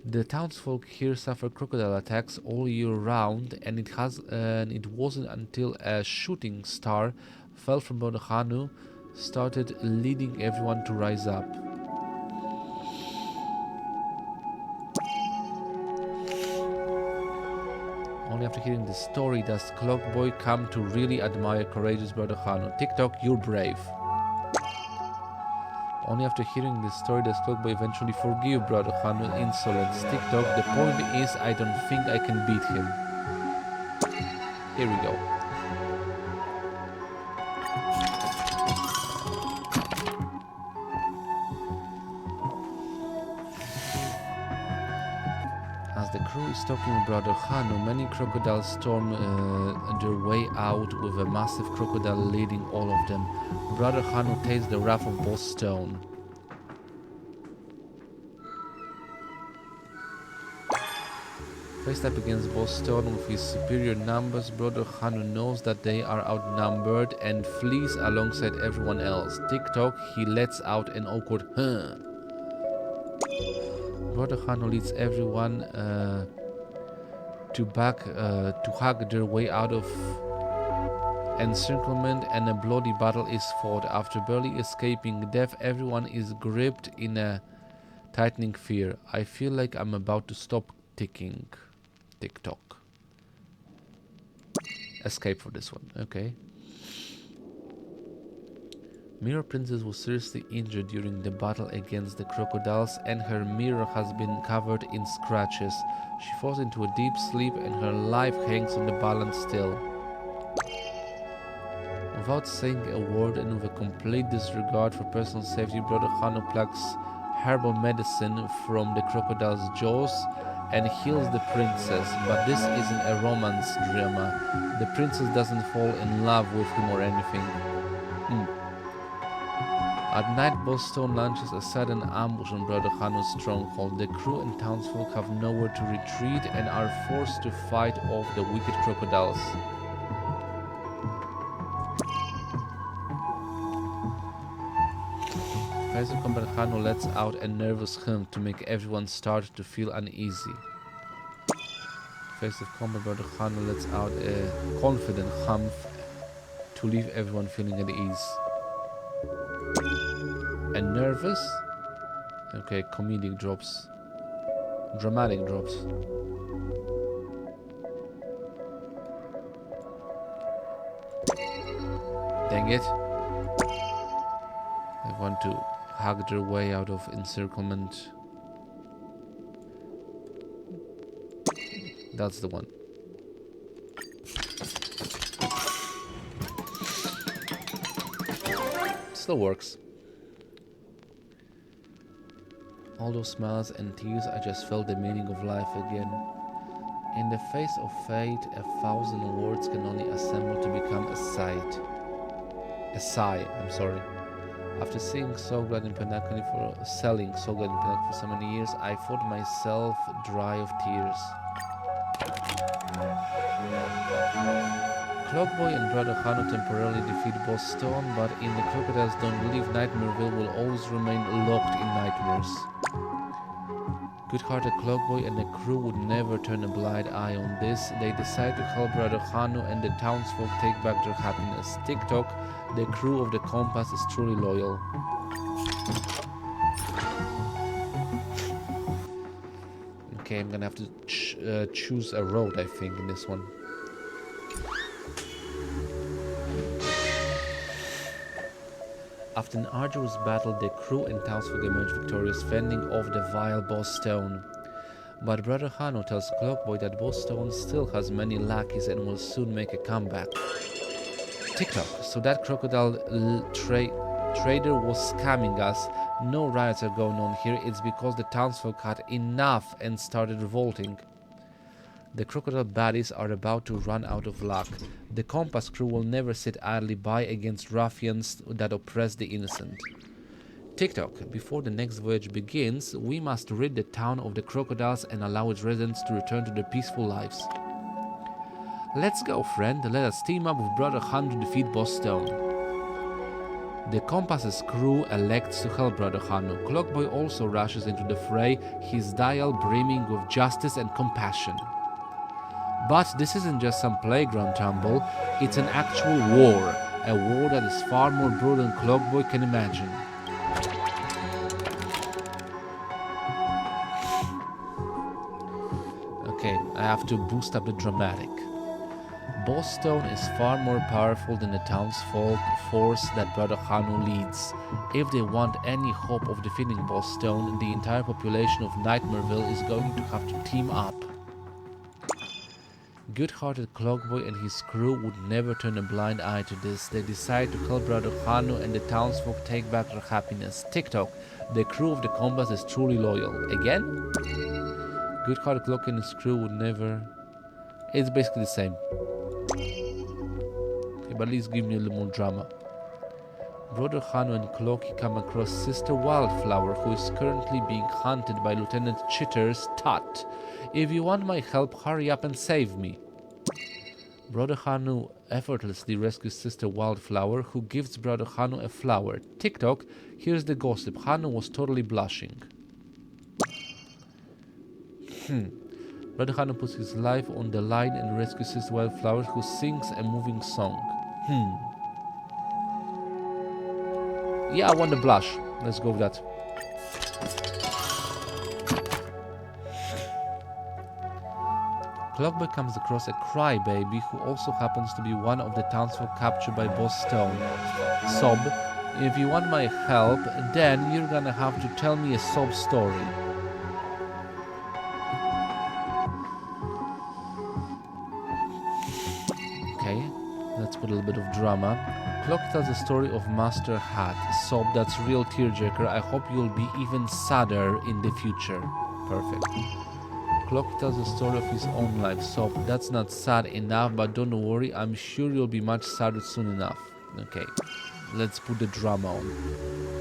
The townsfolk here suffer crocodile attacks all year round, and it wasn't until a shooting star fell from Brother Hanu started leading everyone to rise up. Only after hearing the story does Clockboy come to really admire courageous Brother Hanu. TikTok, you're brave. Only after hearing this story does Clockboy eventually forgive Brother Hanu's insolence. TikTok, the point is I don't think I can beat him. Here we go. As the crew is talking with Brother Hanu, many crocodiles storm their way out with a massive crocodile leading all of them. Brother Hanu takes the wrath of Boss Stone. Faced up against Boss Stone with his superior numbers, Brother Hanu knows that they are outnumbered and flees alongside everyone else. TikTok, he lets out an awkward huh. Brother Hanu leads everyone to hug their way out of encirclement, and a bloody battle is fought. After barely escaping death, everyone is gripped in a tightening fear. I feel like I'm about to stop ticking. TikTok. Escape for this one, okay. Mirror Princess was seriously injured during the battle against the crocodiles, and her mirror has been covered in scratches. She falls into a deep sleep and her life hangs on the balance still. Without saying a word and with a complete disregard for personal safety, Brother Hanu plucks herbal medicine from the crocodile's jaws and heals the princess, but this isn't a romance drama. The princess doesn't fall in love with him or anything. At night, Boss Stone launches a sudden ambush on Brother Hanu's stronghold. The crew and townsfolk have nowhere to retreat and are forced to fight off the wicked crocodiles. Kaiser Combat Hanu lets out a nervous hum to make everyone start to feel uneasy. Face of Combat Brother Hanu lets out a confident hum to leave everyone feeling at ease. And nervous? Okay, comedic drops. Dramatic drops. Dang it. I want to hug their way out of encirclement. That's the one. Still works. All those smiles and tears, I just felt the meaning of life again. In the face of fate, 1,000 words can only assemble to become a sight. A sigh, I'm sorry. After seeing So Glad in Penacony selling So Glad in Penacony for so many years, I thought myself dry of tears. Clockboy and Brother Hano temporarily defeat Boss Stone, but in the Crocodiles don't believe Nightmareville will always remain locked in nightmares. Good-hearted Clockboy and the crew would never turn a blind eye on this. They decide to help Brother Hano and the townsfolk take back their happiness. TikTok, the crew of the Compass is truly loyal. Okay, I'm gonna have to choose a road, I think, in this one. After an arduous battle, the crew and townsfolk emerge victorious, fending off the vile Boss Stone. But Brother Hano tells Clockboy that Boss Stone still has many lackeys and will soon make a comeback. TikTok, so that crocodile trader was scamming us. No riots are going on here, it's because the townsfolk had enough and started revolting. The crocodile baddies are about to run out of luck. The Compass crew will never sit idly by against ruffians that oppress the innocent. TikTok, before the next voyage begins, we must rid the town of the crocodiles and allow its residents to return to their peaceful lives. Let's go, friend. Let us team up with Brother Han to defeat Boss Stone. The Compass's crew elects to help Brother Hano. Clockboy also rushes into the fray, his dial brimming with justice and compassion. But this isn't just some playground tumble, it's an actual war. A war that is far more brutal than Clockboy can imagine. Okay, I have to boost up the dramatic. Boss Stone is far more powerful than the townsfolk force that Brother Hano leads. If they want any hope of defeating Boss Stone, the entire population of Nightmareville is going to have to team up. Good-hearted Clockboy and his crew would never turn a blind eye to this. They decide to help Brother Hano and the townsfolk take back their happiness. TikTok, the crew of the Compass is truly loyal. Again? Good-hearted Clockie and his crew would never... It's basically the same. Okay, but at least give me a little more drama. Brother Hano and Clockie come across Sister Wildflower, who is currently being hunted by Lieutenant Chitter's Tut. If you want my help, hurry up and save me. Brother Hano effortlessly rescues Sister Wildflower, who gives Brother Hano a flower. TikTok, here's the gossip. Hano was totally blushing. Brother Hano puts his life on the line and rescues Sister Wildflower, who sings a moving song. Yeah, I want the blush. Let's go with that. Clockboy comes across a crybaby who also happens to be one of the townsfolk captured by Boss Stone. Sob, if you want my help, then you're gonna have to tell me a sob story. Okay, let's put a little bit of drama. Clockie tells the story of Master Hat. Sob, that's real tearjerker. I hope you'll be even sadder in the future. Perfect. Clockie tells the story of his own life. Sob, that's not sad enough, but don't worry, I'm sure you'll be much sadder soon enough. Okay, let's put the drama on.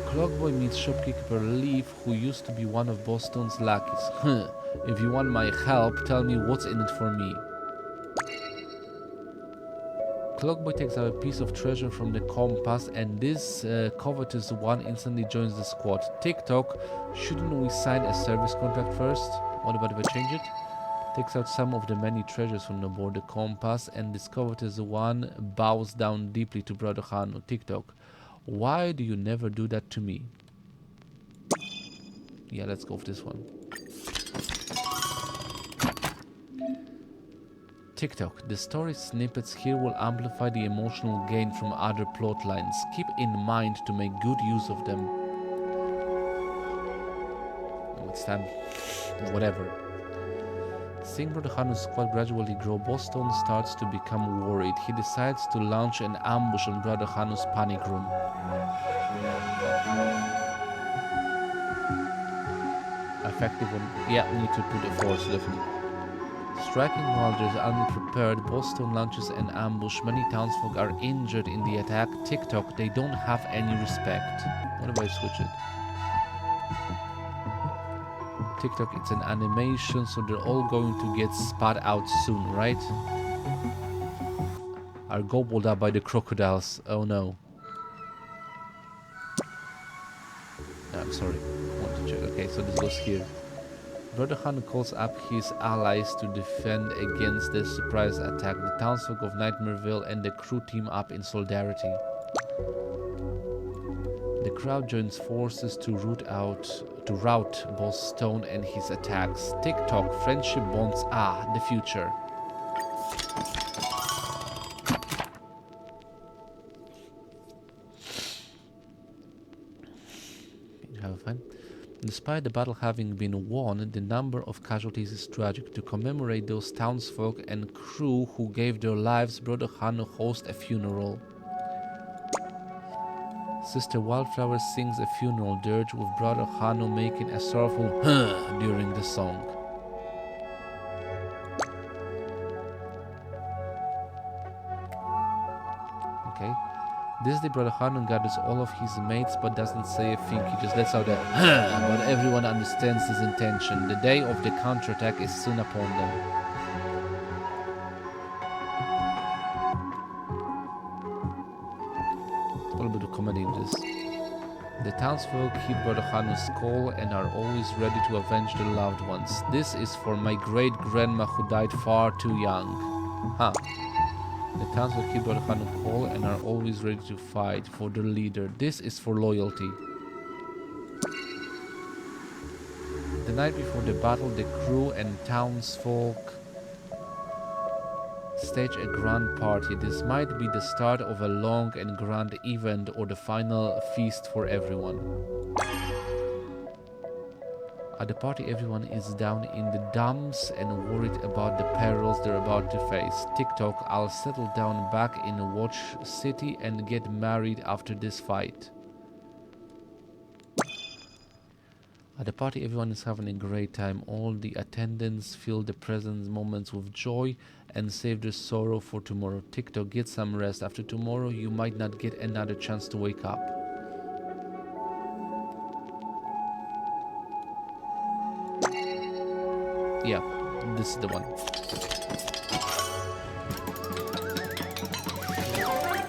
Clockboy meets shopkeeper Leaf, who used to be one of Boss Stone's lackeys. If you want my help, tell me what's in it for me. Clockboy takes out a piece of treasure from the Compass, and this covetous one instantly joins the squad. TikTok, shouldn't we sign a service contract first? What about if I change it? Takes out some of the many treasures from aboard the Compass, and this covetous one bows down deeply to Brother Hano. TikTok, why do you never do that to me? Yeah, let's go with this one. TikTok. The story snippets here will amplify the emotional gain from other plot lines. Keep in mind to make good use of them. It's time. Whatever. Seeing Brother Hanu's squad gradually grow, Boston starts to become worried. He decides to launch an ambush on Brother Hanu's panic room. Effective one. Yeah, we need to put a force, definitely. Striking while they're unprepared, Boston launches an ambush. Many townsfolk are injured in the attack. TikTok, they don't have any respect. What if I switch it? TikTok, it's an animation, so they're all going to get spat out soon, right? Are gobbled up by the crocodiles. Oh no. I'm sorry. I want to check. Okay, so this goes here. Brother Han calls up his allies to defend against the surprise attack. The townsfolk of Nightmareville and the crew team up in solidarity. The crowd joins forces to rout Boss Stone and his attacks. TikTok, friendship bonds, the future. Have fun. Despite the battle having been won, the number of casualties is tragic. To commemorate those townsfolk and crew who gave their lives, Brother Hanu hosts a funeral. Sister Wildflower sings a funeral dirge with Brother Hanu making a sorrowful during the song. Okay. This day Brother Hanu gathers all of his mates but doesn't say a thing. He just lets out a but everyone understands his intention. The day of the counterattack is soon upon them. A little bit of comedy in this. The townsfolk heed Brother Hanu's call and are always ready to avenge their loved ones. This is for my great-grandma who died far too young. The townsfolk heed Brother Hanu's call and are always ready to fight for their leader. This is for loyalty. The night before the battle, the crew and townsfolk stage a grand party. This might be the start of a long and grand event or the final feast for everyone. At the party, everyone is down in the dumps and worried about the perils they're about to face. TikTok, I'll settle down back in Watch City and get married after this fight. At the party, everyone is having a great time. All the attendants fill the present moments with joy and save their sorrow for tomorrow. TikTok, get some rest. After tomorrow, you might not get another chance to wake up. Yeah, this is the one.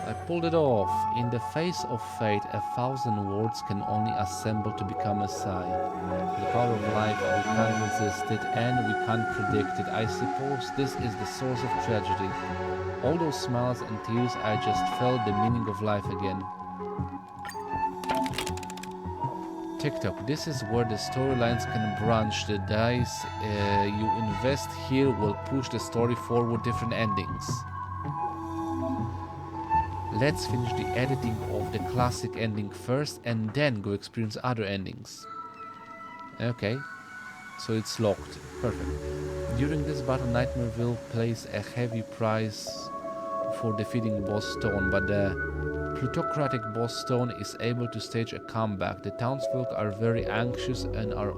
I pulled it off. In the face of fate, 1,000 words can only assemble to become a sigh. The power of life, we can't resist it and we can't predict it. I suppose this is the source of tragedy. All those smiles and tears, I just felt the meaning of life again. TikTok, this is where the storylines can branch. The dice you invest here will push the story forward, different endings. Let's finish the editing of the classic ending first and then go experience other endings. Okay, so it's locked. Perfect. During this battle, Nightmareville pays a heavy price for defeating Boss Stone, but the plutocratic Boss Stone is able to stage a comeback. The townsfolk are very anxious and are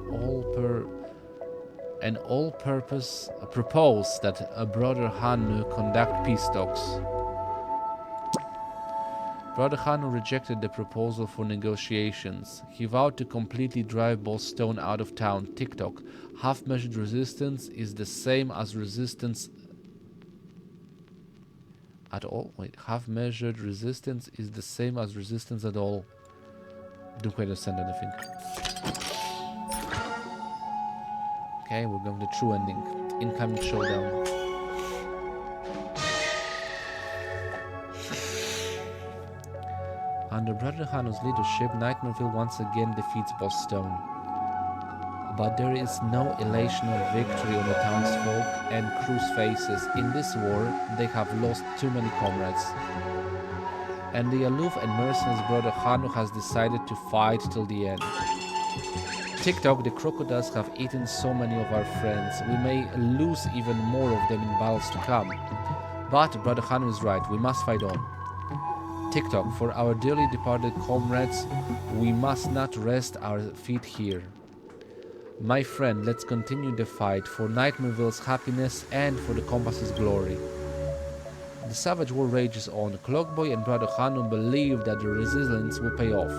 all-purpose propose that Brother Hanu conduct peace talks. Brother Hanu rejected the proposal for negotiations. He vowed to completely drive Boss Stone out of town. TikTok, half-measured resistance is the same as resistance at all. Wait, half-measured resistance is the same as resistance at all. Don't quite understand anything. Okay, we're going to the true ending. Incoming showdown. Under Brother Hanu's leadership, Nightmareville once again defeats Boss Stone. But there is no elation of victory on the townsfolk and crew's faces. In this war, they have lost too many comrades. And the aloof and merciless brother Hanu has decided to fight till the end. TikTok, the crocodiles have eaten so many of our friends. We may lose even more of them in battles to come. But brother Hanu is right, we must fight on. TikTok, for our dearly departed comrades, we must not rest our feet here. My friend, let's continue the fight for Nightmareville's happiness and for the Compass's glory. The savage war rages on. Clockboy and brother Hanu believe that the resilience will pay off.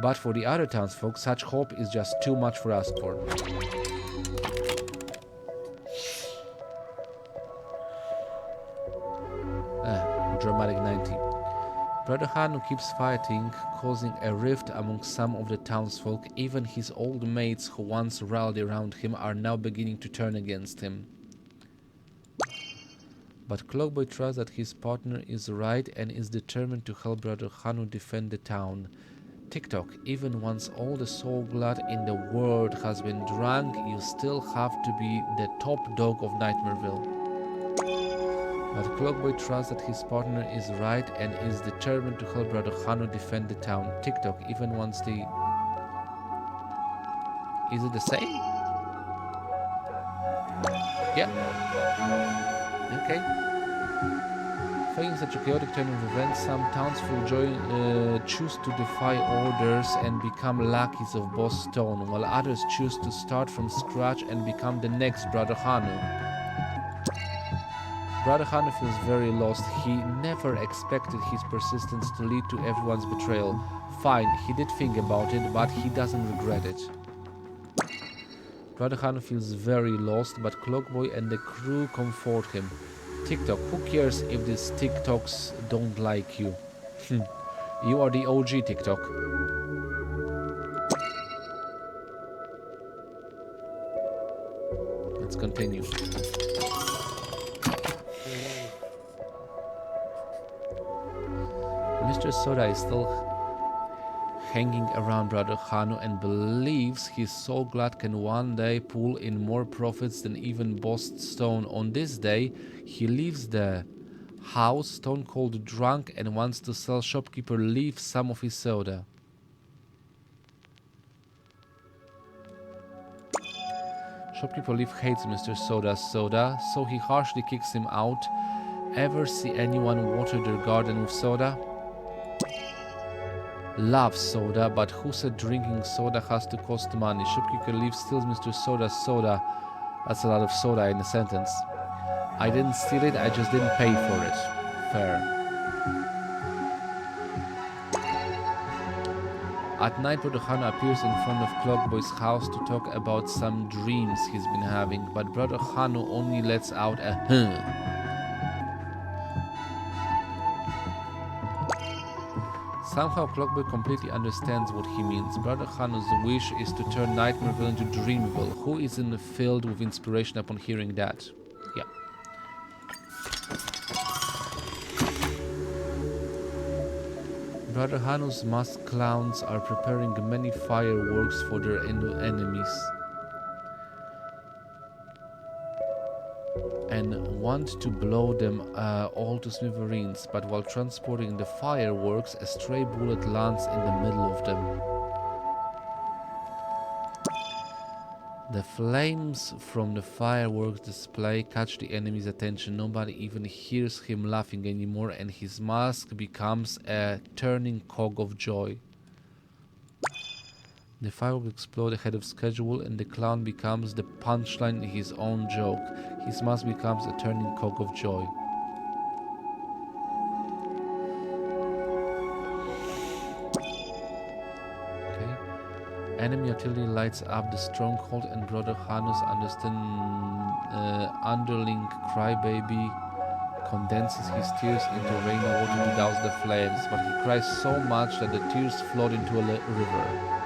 But for the other townsfolk, such hope is just too much for us for. Dramatic 90. Brother Hanu keeps fighting, causing a rift among some of the townsfolk. Even his old mates who once rallied around him are now beginning to turn against him. But Clockboy trusts that his partner is right and is determined to help brother Hanu defend the town. TikTok, even once all the soul blood in the world has been drunk, you still have to be the top dog of Nightmareville. But Clockboy trusts that his partner is right and is determined to help brother Hanu defend the town. TikTok, even once the... Is it the same? Yeah. Okay. Following such a chaotic turn of events, some townsfolk choose to defy orders and become lackeys of Boss Stone, while others choose to start from scratch and become the next brother Hanu. Brother Hanu feels very lost. He never expected his persistence to lead to everyone's betrayal. Fine, he did think about it, but he doesn't regret it. Brother Hanu feels very lost, but Clockboy and the crew comfort him. TikTok, who cares if these TikToks don't like you? You are the OG TikTok. Let's continue. Mr. Soda is still hanging around brother Hanu and believes his soul glad can one day pull in more profits than even Boss Stone. On this day, he leaves the house stone cold drunk and wants to sell shopkeeper Leaf some of his soda. Shopkeeper Leaf hates Mr. Soda's soda, so he harshly kicks him out. Ever see anyone water their garden with soda? Loves soda, but who said drinking soda has to cost money? Shopkeeper Leaf steals Mr. Soda's soda. That's a lot of soda in a sentence. I didn't steal it, I just didn't pay for it. Fair. At night, brother Hanu appears in front of Clockboy's house to talk about some dreams he's been having, but brother Hanu only lets out a Somehow Clockboy completely understands what he means. Brother Hanu's wish is to turn Nightmareville into Dreamville. Who isn't filled with inspiration upon hearing that? Yeah. Brother Hanu's masked clowns are preparing many fireworks for their enemies and want to blow them all to smithereens, but while transporting the fireworks, a stray bullet lands in the middle of them. The flames from the fireworks display catch the enemy's attention. Nobody even hears him laughing anymore, and his mask becomes a turning cog of joy. The fireworks explode ahead of schedule, and the clown becomes the punchline in his own joke. His mask becomes a turning cog of joy. Okay. Enemy artillery lights up the stronghold, and brother Hanu's underling crybaby condenses his tears into rain water to douse the flames, but he cries so much that the tears float into a river.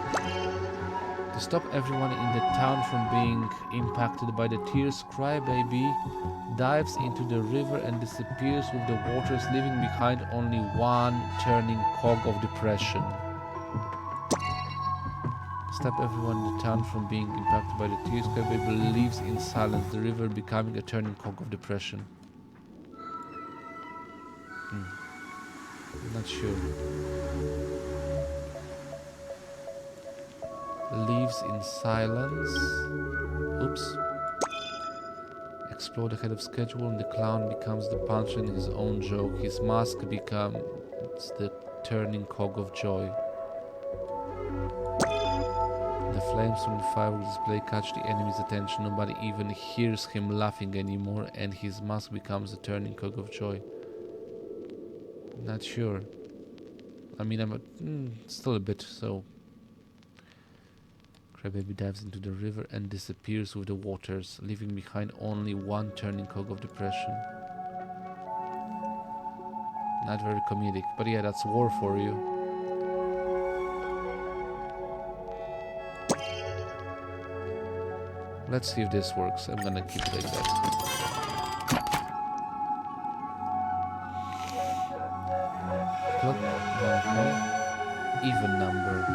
To stop everyone in the town from being impacted by the tears, Crybaby dives into the river and disappears with the waters, leaving behind only one turning cog of depression. Stop everyone in the town from being impacted by the tears. Crybaby leaves in silence, the river becoming a turning cog of depression. Not sure. Leaves in silence. Oops. Explode ahead of schedule and the clown becomes the punchline in his own joke. His mask becomes the turning cog of joy. The flames from the fireworks display catch the enemy's attention. Nobody even hears him laughing anymore, and his mask becomes the turning cog of joy. Not sure. I mean, I'm still a bit, so... Crybaby dives into the river and disappears with the waters, leaving behind only one turning cog of depression. Not very comedic, but yeah, that's war for you. Let's see if this works. I'm gonna keep it like that. Okay. Even number.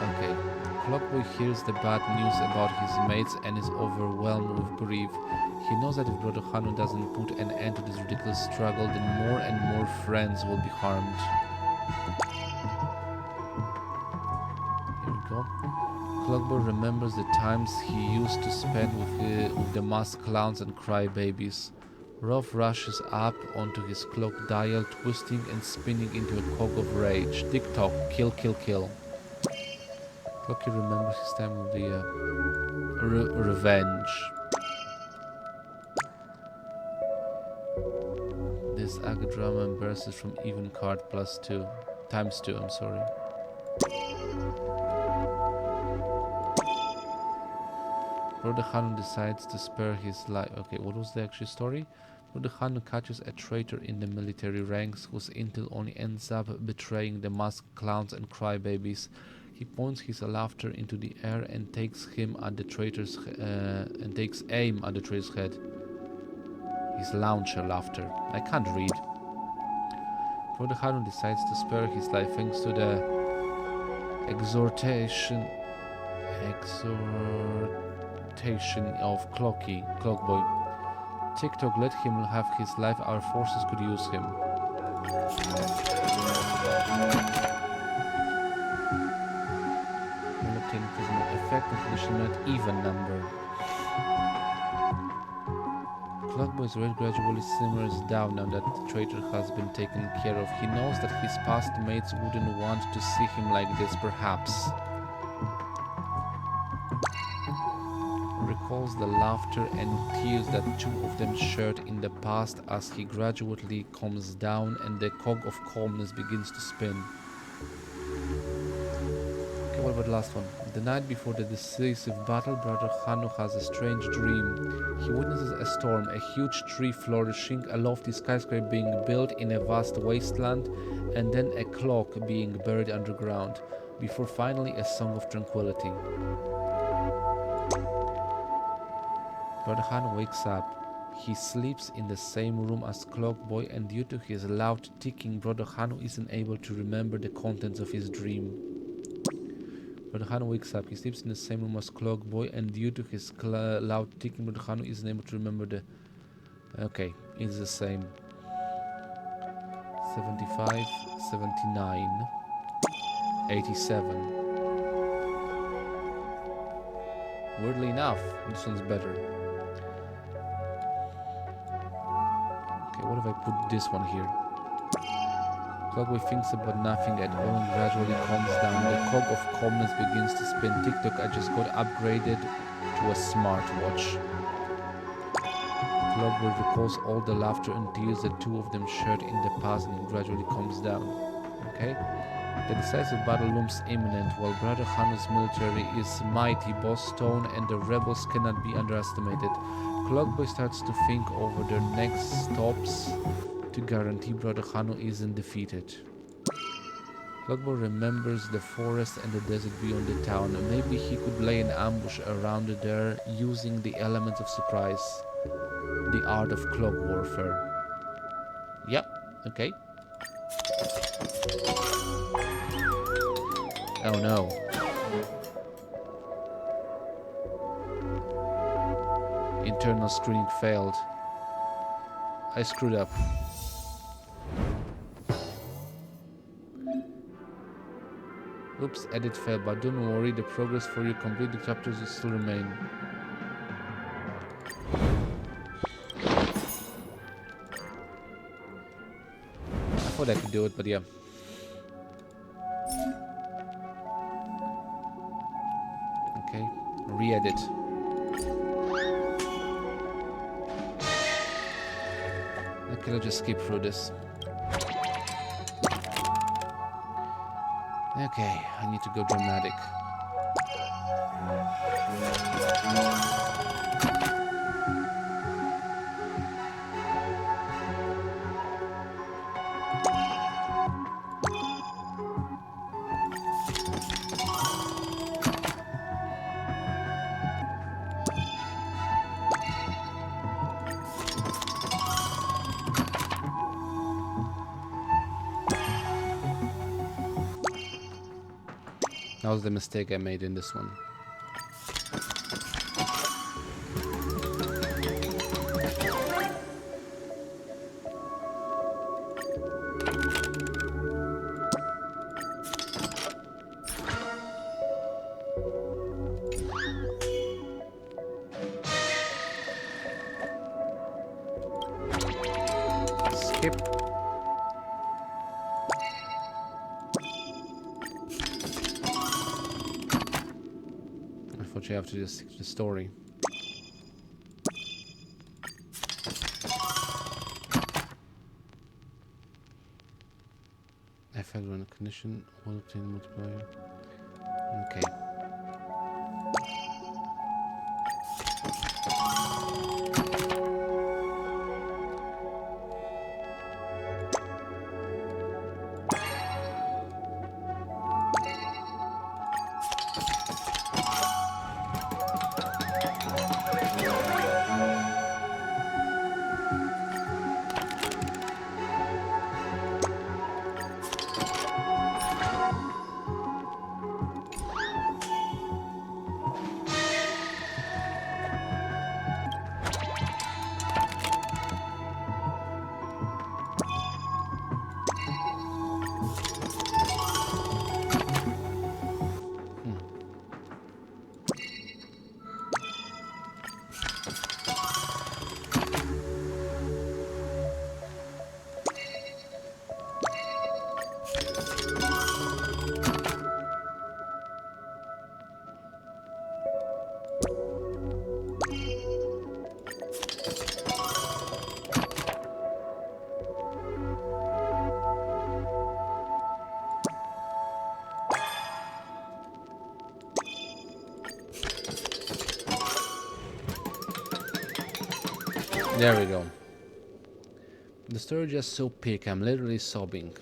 Okay. Clockboy hears the bad news about his mates and is overwhelmed with grief. He knows that if Brother Hanu doesn't put an end to this ridiculous struggle, then more and more friends will be harmed. Here we go. Clockboy remembers the times he used to spend with the masked clowns and crybabies. Rolf rushes up onto his clock dial, twisting and spinning into a cog of rage. Tick-tock, kill, kill, kill. Clockie remembers his time with the revenge. This agate drama embarrasses from even card +2. Times 2, I'm sorry. Brother Hanu decides to spare his life. Okay, what was the actual story? Brother Hanu catches a traitor in the military ranks whose intel only ends up betraying the masked clowns and crybabies. He points his laughter into the air and takes aim at the traitor's head. His launcher laughter. I can't read. Brother Hanu decides to spare his life thanks to the exhortation of Clockboy. Tick-tock, let him have his life. Our forces could use him. Effect and condition at even number. Clockboy's rage gradually simmers down now that the traitor has been taken care of. He knows that his past mates wouldn't want to see him like this, perhaps. Recalls the laughter and tears that two of them shared in the past as he gradually calms down and the cog of calmness begins to spin. What about the last one? The night before the decisive battle, Brother Hanu has a strange dream. He witnesses a storm, a huge tree flourishing, a lofty skyscraper being built in a vast wasteland, and then a clock being buried underground, before finally a song of tranquility. Brother Hanu wakes up. He sleeps in the same room as Clockboy, and due to his loud ticking, Brother Hanu isn't able to remember the contents of his dream. Brother Hanu wakes up. He sleeps in the same room as Clockboy, and due to his loud ticking, Brother Hanu isn't able to remember the... Okay, it's the same. 75, 79, 87. Weirdly enough, this one's better. Okay, what if I put this one here? Clockboy thinks about nothing at all and gradually calms down. The cog of calmness begins to spin. Tick-tock, I just got upgraded to a smartwatch. Clockboy recalls all the laughter and tears that two of them shared in the past and gradually calms down. Okay? The decisive battle looms imminent. While Brother Hanu's military is mighty, Boss Stone and the rebels cannot be underestimated. Clockboy starts to think over their next stops to guarantee Brother Hanu isn't defeated. Clockboy remembers the forest and the desert beyond the town. Maybe he could lay an ambush around there using the elements of surprise. The art of clock warfare. Yep, okay. Oh no. Internal screening failed. I screwed up. Oops, edit failed, but don't worry, the progress for your completed chapters will still remain. I thought I could do it, but yeah. Okay, re-edit. Okay, let's just skip through this. Okay, I need to go dramatic. That was the mistake I made in this one. Skip. Unfortunately, I have to just stick to the story. I failed when a condition will obtain multiplier. Okay. There we go. The story just so peak, I'm literally sobbing.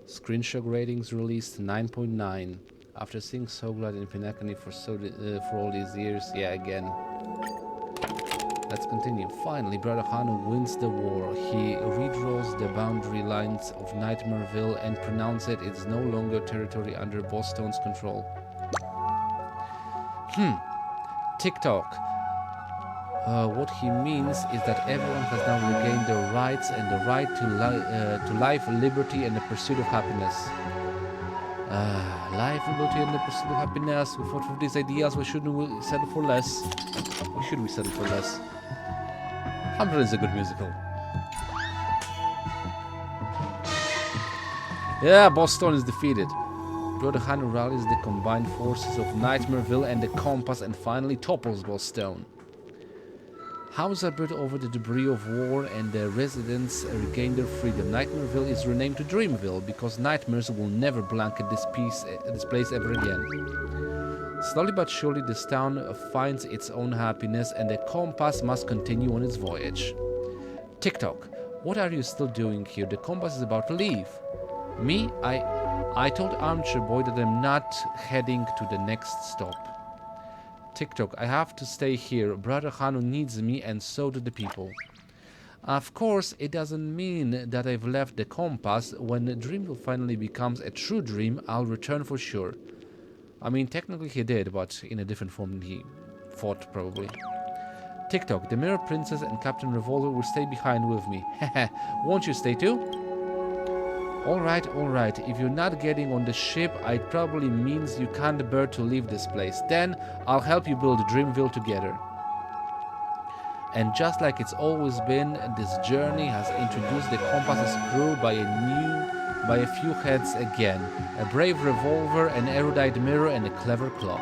Screenshot ratings released 9.9. After seeing Soglad in Pinakani for all these years, yeah, again. Let's continue. Finally, Brother Hanu wins the war. He redraws the boundary lines of Nightmareville and pronounces it's no longer territory under Boston's control. TikTok. What he means is that everyone has now regained their rights and the right to life, liberty, and the pursuit of happiness. Life, liberty, and the pursuit of happiness. We fought for these ideas. Why shouldn't we settle for less? Why should we settle for less? Hamilton is a good musical. Yeah, Boston is defeated. Brother Hanu rallies the combined forces of Nightmareville and the Compass and finally topples Boston. House are built over the debris of war and the residents regain their freedom. Nightmareville is renamed to Dreamville because nightmares will never blanket this place ever again. Slowly but surely this town finds its own happiness and the Compass must continue on its voyage. TikTok, what are you still doing here? The Compass is about to leave. Me? I told Armchair Boy that I'm not heading to the next stop. TikTok, I have to stay here. Brother Hanu needs me and so do the people. Of course, it doesn't mean that I've left the Compass. When Dreamville finally becomes a true dream, I'll return for sure. I mean, technically he did, but in a different form than he thought, probably. TikTok, the Mirror Princess and Captain Revolver will stay behind with me. Haha, won't you stay too? Alright, alright. If you're not getting on the ship, it probably means you can't bear to leave this place. Then, I'll help you build Dreamville together. And just like it's always been, this journey has introduced the compass's crew by a few heads again. A brave revolver, an erudite mirror, and a clever clock.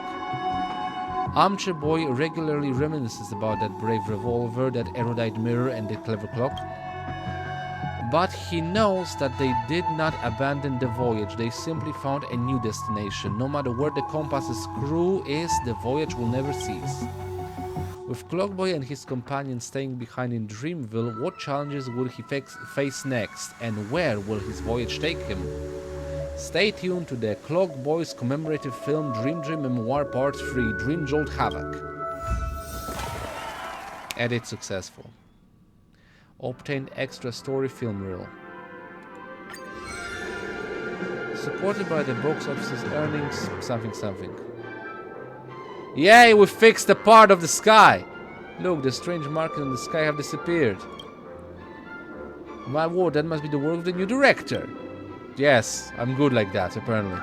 Armchair Boy regularly reminisces about that brave revolver, that erudite mirror, and the clever clock. But he knows that they did not abandon the voyage, they simply found a new destination. No matter where the compass's crew is, the voyage will never cease. With Clockboy and his companions staying behind in Dreamville, what challenges will he face next, and where will his voyage take him? Stay tuned to the Clockboy's commemorative film Dreamjoy Memoir Part 3, Dreamjolt Havoc. Edit successful. Obtained extra story film reel. Supported by the box office's earnings, something. Yay, we fixed the part of the sky! Look, the strange markings on the sky have disappeared. My word, that must be the work of the new director. Yes, I'm good like that, apparently.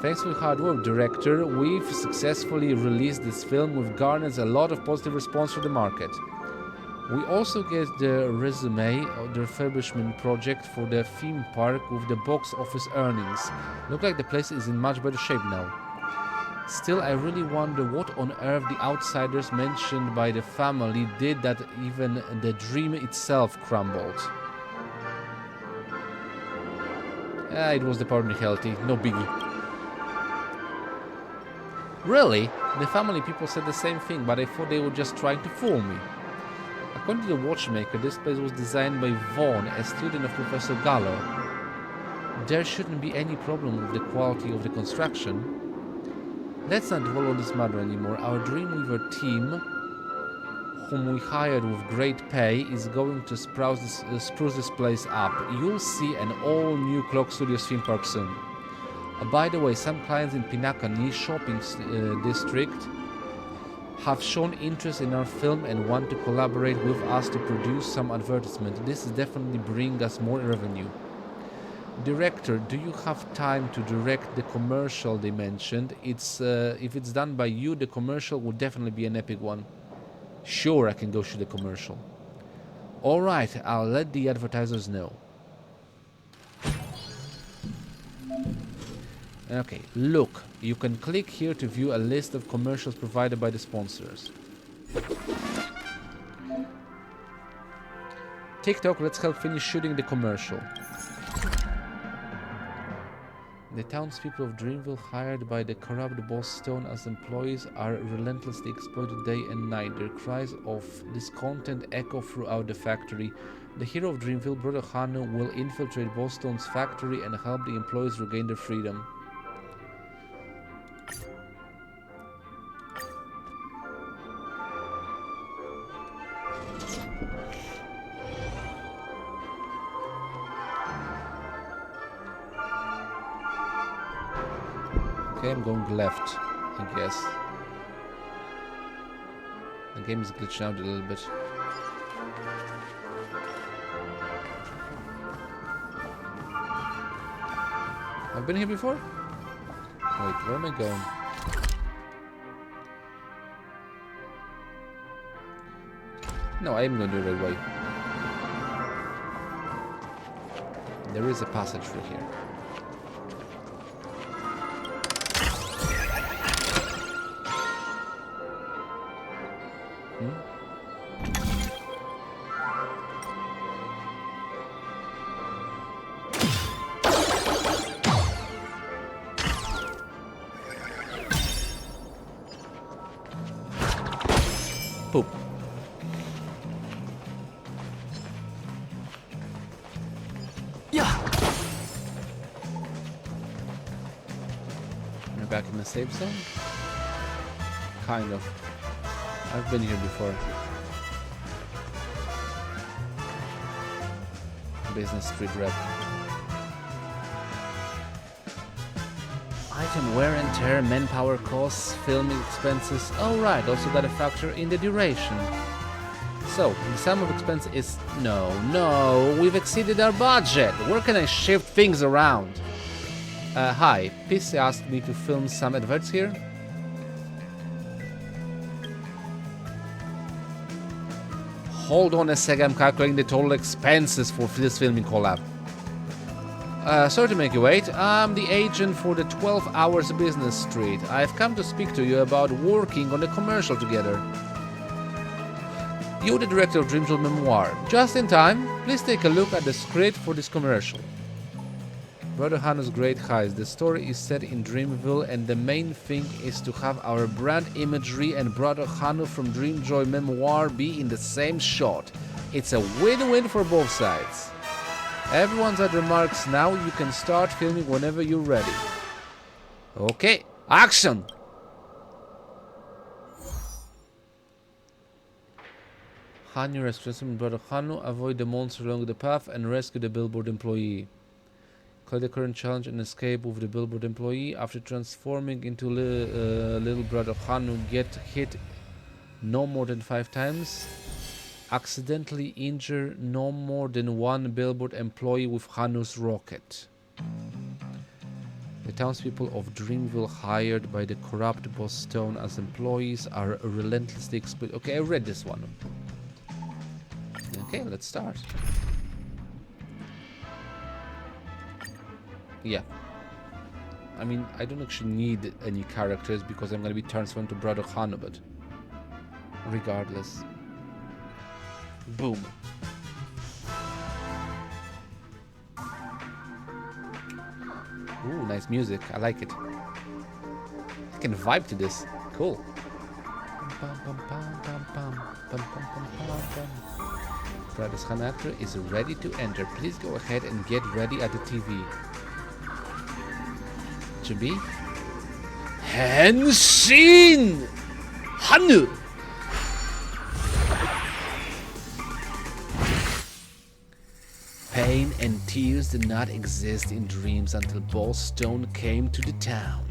Thanks for your hard work, director. We've successfully released this film, which garners a lot of positive response from the market. We also get the resume of the refurbishment project for the theme park with the box office earnings. Look like the place is in much better shape now. Still, I really wonder what on earth the outsiders mentioned by the family did that even the dream itself crumbled. It was the partner healthy, no biggie. Really? The family people said the same thing, but I thought they were just trying to fool me. According to the watchmaker, this place was designed by Vaughn, a student of Professor Gallo. There shouldn't be any problem with the quality of the construction. Let's not dwell on this matter anymore. Our Dreamweaver team, whom we hired with great pay, is going to spruce this place up. You'll see an all-new Clock Studios theme park soon. By the way, some clients in Pinakani shopping district have shown interest in our film and want to collaborate with us to produce some advertisement. This is definitely bringing us more revenue. Director, do you have time to direct the commercial they mentioned? If it's done by you, the commercial would definitely be an epic one. Sure, I can go shoot the commercial. Alright, I'll let the advertisers know. Okay, look, you can click here to view a list of commercials provided by the sponsors. TikTok, let's help finish shooting the commercial. The townspeople of Dreamville, hired by the corrupt boss Stone as employees, are relentlessly exploited day and night. Their cries of discontent echo throughout the factory. The hero of Dreamville, Brother Hanu, will infiltrate Boss Stone's factory and help the employees regain their freedom. Okay, I'm going left, I guess. The game is glitching out a little bit. I've been here before? Wait, where am I going? No, I am going the right way. There is a passage through here. Poop. Yeah. We're back in the safe zone? Kind of. I've been here before. Business street rep. Item wear and tear, manpower costs, filming expenses. Oh right, also got a factor in the duration. So, the sum of expense is... No, we've exceeded our budget. Where can I shift things around? Hi, PC asked me to film some adverts here. Hold on a second, I'm calculating the total expenses for this filming collab. Sorry to make you wait. I'm the agent for the 12 Hours Business Street. I've come to speak to you about working on a commercial together. You're the director of Dreamjoy Memoir. Just in time, please take a look at the script for this commercial. Brother Hanu's Great Heist. The story is set in Dreamville and the main thing is to have our brand imagery and Brother Hanu from Dreamjoy Memoir be in the same shot. It's a win-win for both sides. Everyone's at remarks now. You can start filming whenever you're ready. Okay, action! Hanu rescues Brother Hanu, avoid the monster along the path and rescue the billboard employee. Call the current challenge and escape with the billboard employee. After transforming into little Brother Hanu, get hit no more than 5 times. Accidentally injure no more than 1 billboard employee with Hanu's rocket. The townspeople of Dreamville, hired by the corrupt boss Stone as employees, are relentlessly exploited. Okay, I read this one. Okay, let's start. Yeah. I mean, I don't actually need any characters because I'm gonna be transformed to Brother Hanu, but regardless. Boom. Ooh, nice music. I like it. I can vibe to this. Cool. Brother Hanu actor is ready to enter. Please go ahead and get ready at the TV. To be Henshin Hanu. Pain and tears did not exist in dreams until Boss Stone came to the town.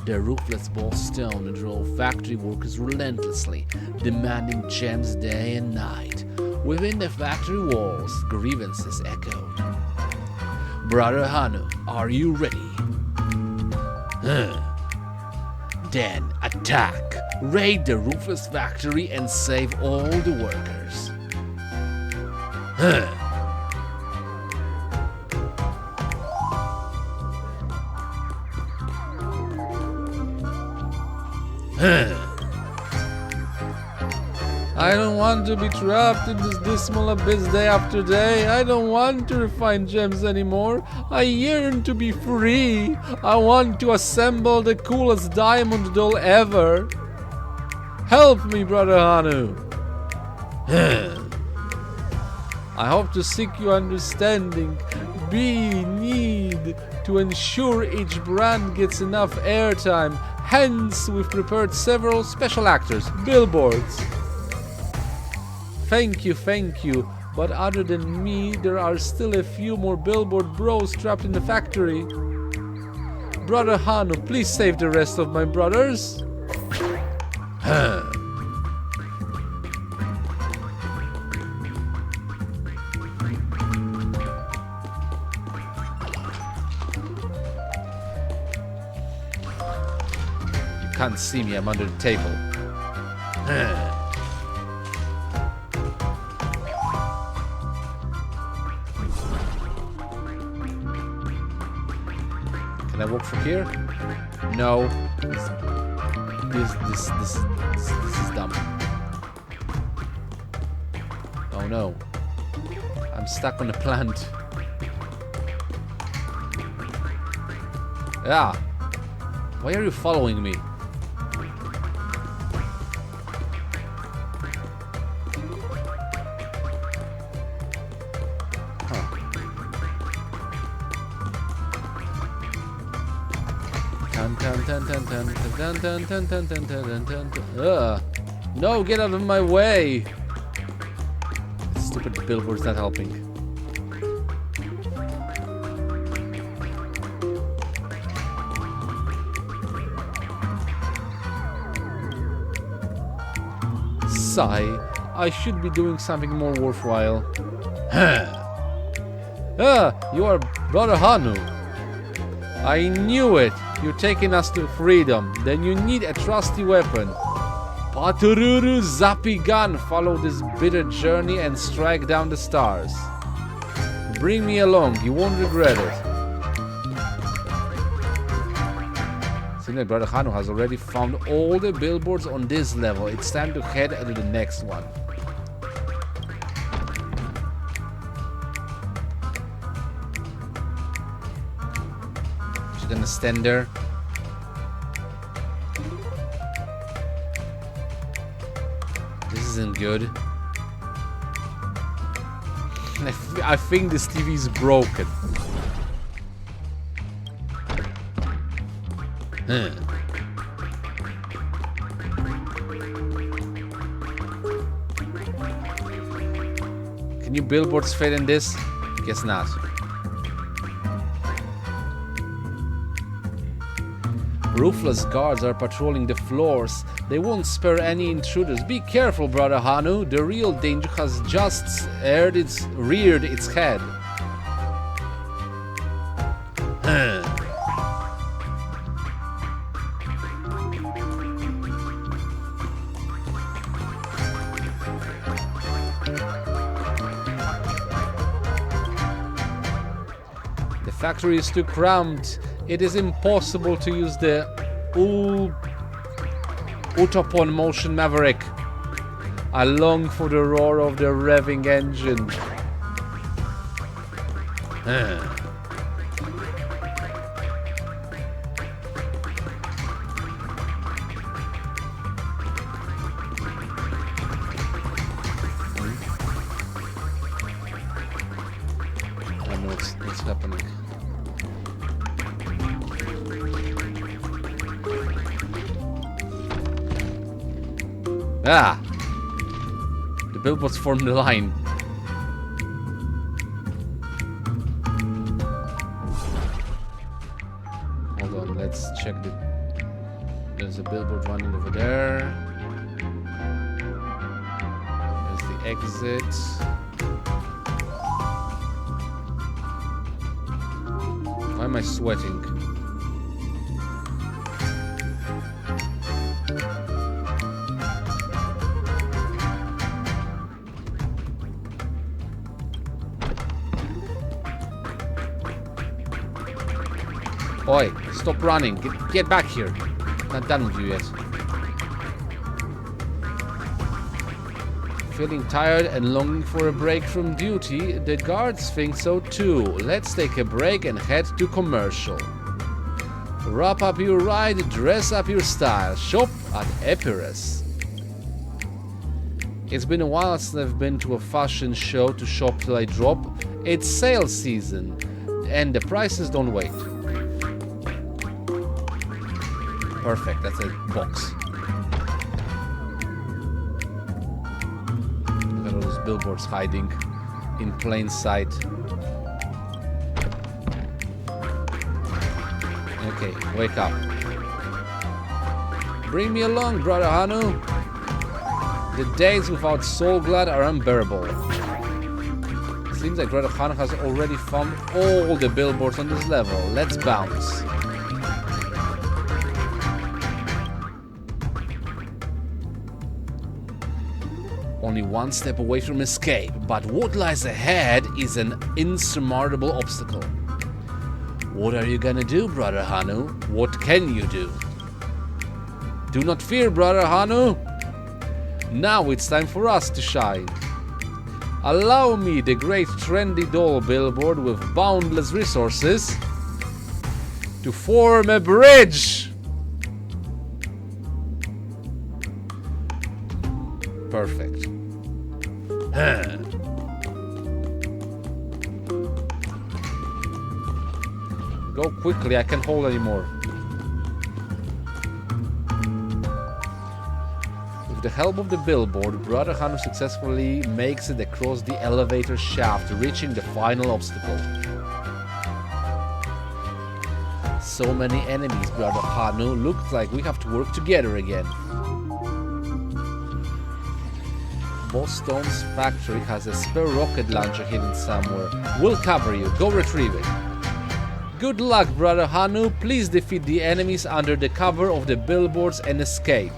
The ruthless Boss Stone drove factory workers relentlessly, demanding gems day and night. Within the factory walls, grievances echoed. Brother Hanu, are you ready? Then attack, raid the ruthless factory and save all the workers. I don't want to be trapped in this dismal abyss day after day. I don't want to refine gems anymore. I yearn to be free. I want to assemble the coolest diamond doll ever. Help me, Brother Hanu. I hope to seek your understanding. Be need to ensure each brand gets enough airtime. Hence, we've prepared several special actors, billboards. Thank you, but other than me, there are still a few more billboard bros trapped in the factory. Brother Hanu, please save the rest of my brothers. You can't see me, I'm under the table. Can I walk from here? No. This is dumb. Oh no. I'm stuck on a plant. Yeah. Why are you following me? No, get out of my way! Stupid billboard's not helping. sigh. I should be doing something more worthwhile. You are Brother Hanu. I knew it. You're taking us to freedom. Then you need a trusty weapon. Patururu Zappy Gun. Follow this bitter journey and strike down the stars. Bring me along. You won't regret it. Seems like Brother Hanu has already found all the billboards on this level. It's time to head to the next one. She's gonna stand there. This isn't good. I think this TV is broken. Can you billboards fit in this? Guess not. Ruthless guards are patrolling the floors. They won't spare any intruders. Be careful, Brother Hanu. The real danger has just reared its head. The factory is too cramped. It is impossible to use the Utopon Motion Maverick. I long for the roar of the revving engine. I know what's happening. Ah! The billboards form the line. Hold on, let's check the... There's a billboard running over there. There's the exit. Why am I sweating? Oi, stop running. Get back here. Not done with you yet. Feeling tired and longing for a break from duty, the guards think so too. Let's take a break and head to commercial. Wrap up your ride, dress up your style. Shop at Epirus. It's been a while since I've been to a fashion show to shop till I drop. It's sale season, and the prices don't wait. Perfect, that's a box. Look at all those billboards hiding in plain sight. Okay, wake up. Bring me along, Brother Hanu. The days without Soulglad are unbearable. Seems like Brother Hanu has already found all the billboards on this level. Let's bounce. Only one step away from escape, but what lies ahead is an insurmountable obstacle. What are you gonna do, Brother Hanu? What can you do? Do not fear, Brother Hanu. Now it's time for us to shine. Allow me, the great trendy doll billboard with boundless resources, to form a bridge. Perfect. Go quickly, I can't hold anymore. With the help of the billboard, Brother Hanu successfully makes it across the elevator shaft, reaching the final obstacle. So many enemies, Brother Hanu. Looks like we have to work together again. Boss Stone's factory has a spare rocket launcher hidden somewhere. We'll cover you. Go retrieve it. Good luck, Brother Hanu. Please defeat the enemies under the cover of the billboards and escape.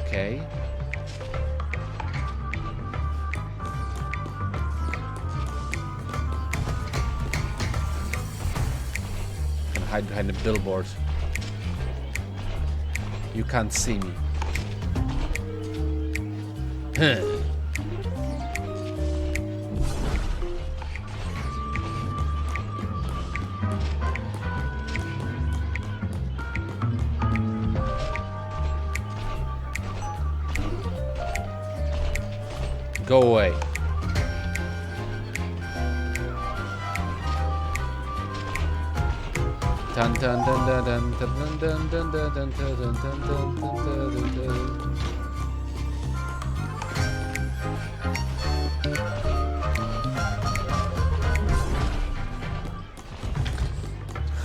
Okay. I'm gonna hide behind the billboard. You can't see me. Huh. Go away. Dun dun dun dun dun dun dun dun dun dun dun dun dun dun.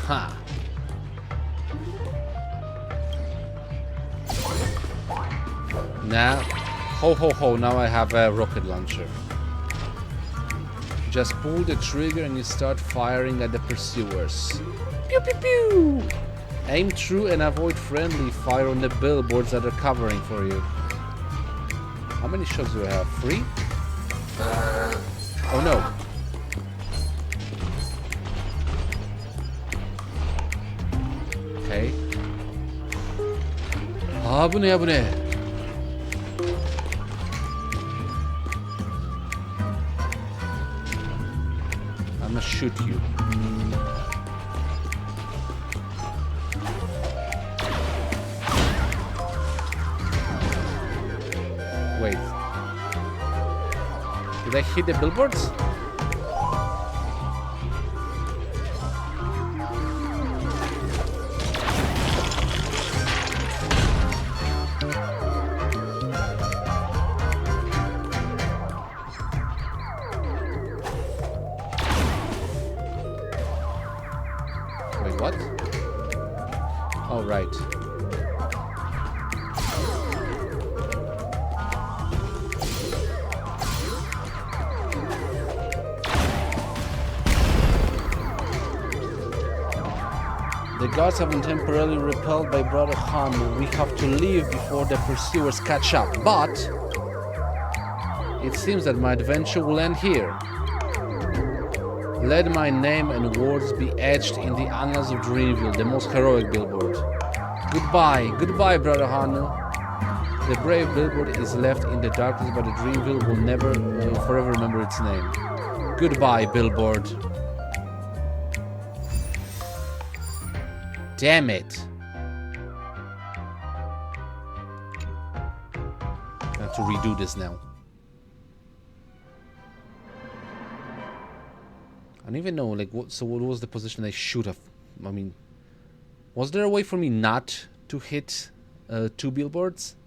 Ha. Now, ho ho ho, now I have a rocket launcher. Just pull the trigger and you start firing at the pursuers. Pew pew pew! Aim true and avoid friendly fire on the billboards that are covering for you. How many shots do I have? 3? Oh no. Okay. Abune abune. I'm gonna shoot you. Wait. Did I hit the billboards? Wait, what? Oh, right. The guards have been temporarily repelled by Brother Hanu. We have to leave before the pursuers catch up. But it seems that my adventure will end here. Let my name and words be etched in the annals of Dreamville, the most heroic billboard. Goodbye, goodbye, Brother Hanu. The brave billboard is left in the darkness, but the Dreamville will forever remember its name. Goodbye, billboard. Damn it. I have to redo this now. I don't even know, like, what was the position I should have? I mean, was there a way for me not to hit 2 billboards?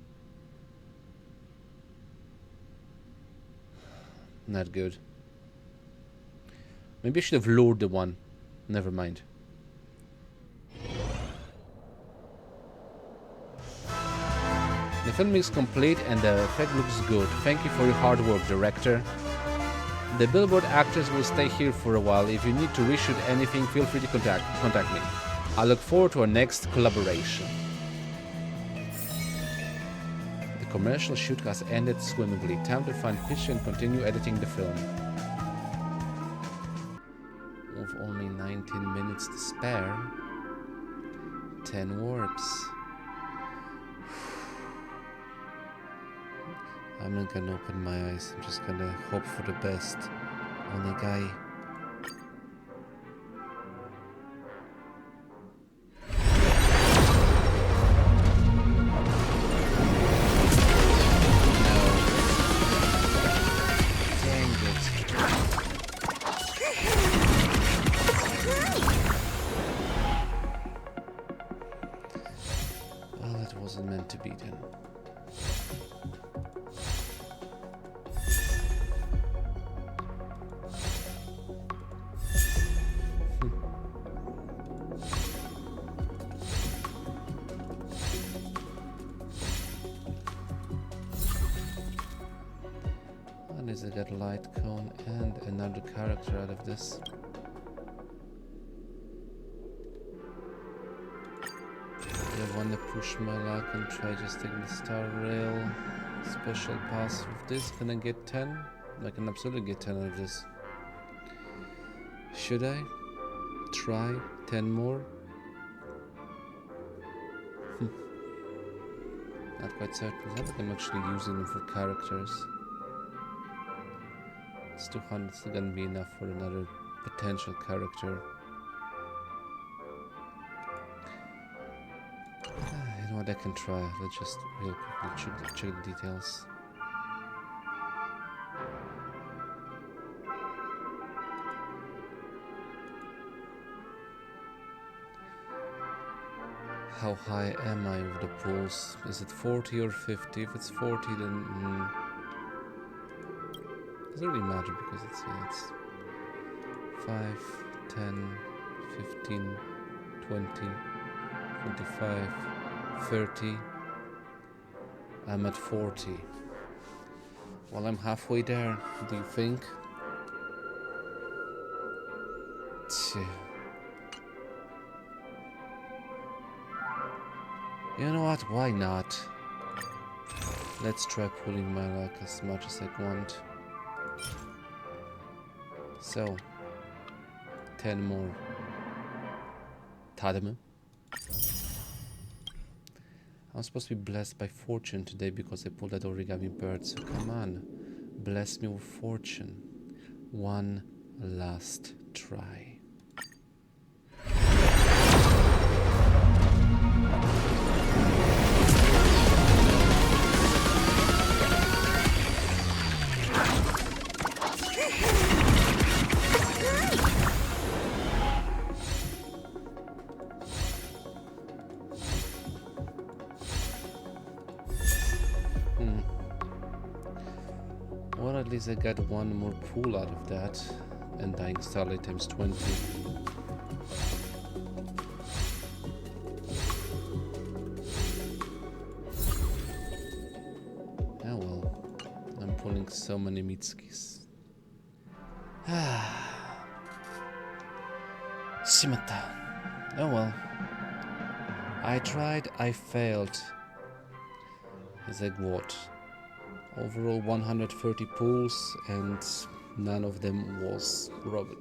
Not good. Maybe I should have lured the one. Never mind. The film is complete and the effect looks good. Thank you for your hard work, director. The billboard actors will stay here for a while. If you need to reshoot anything, feel free to contact me. I look forward to our next collaboration. The commercial shoot has ended swimmingly. Time to find pitch and continue editing the film. With only 19 minutes to spare. 10 warps. I'm not gonna open my eyes. I'm just gonna hope for the best. Only guy. Well, that wasn't meant to be then. least I get light cone and another character out of this. I wanna push my luck and try just taking the star rail. Special pass with this. Can I get 10? I can absolutely get 10 out of this. Should I try 10 more? Not quite certain. I don't think I'm actually using them for characters. It's 200, still gonna be enough for another potential character. You know what, I can try. Let's just real quickly check the details. How high am I with the pulse? Is it 40 or 50? If it's 40, then it doesn't really matter because it's 5, 10, 15, 20, 25, 30. I'm at 40. Well, I'm halfway there. Do you think? You know what? Why not? Let's try pulling my luck as much as I want. So, 10 more. Tadame. I'm supposed to be blessed by fortune today because I pulled that origami bird, so come on. Bless me with fortune. One last try. Well, at least I got one more pull out of that. And Dying Starlight times 20. Oh well. I'm pulling so many Mitskis. Shimata. Oh well. I tried, I failed. As like what? Overall 130 pulls and none of them was Robin.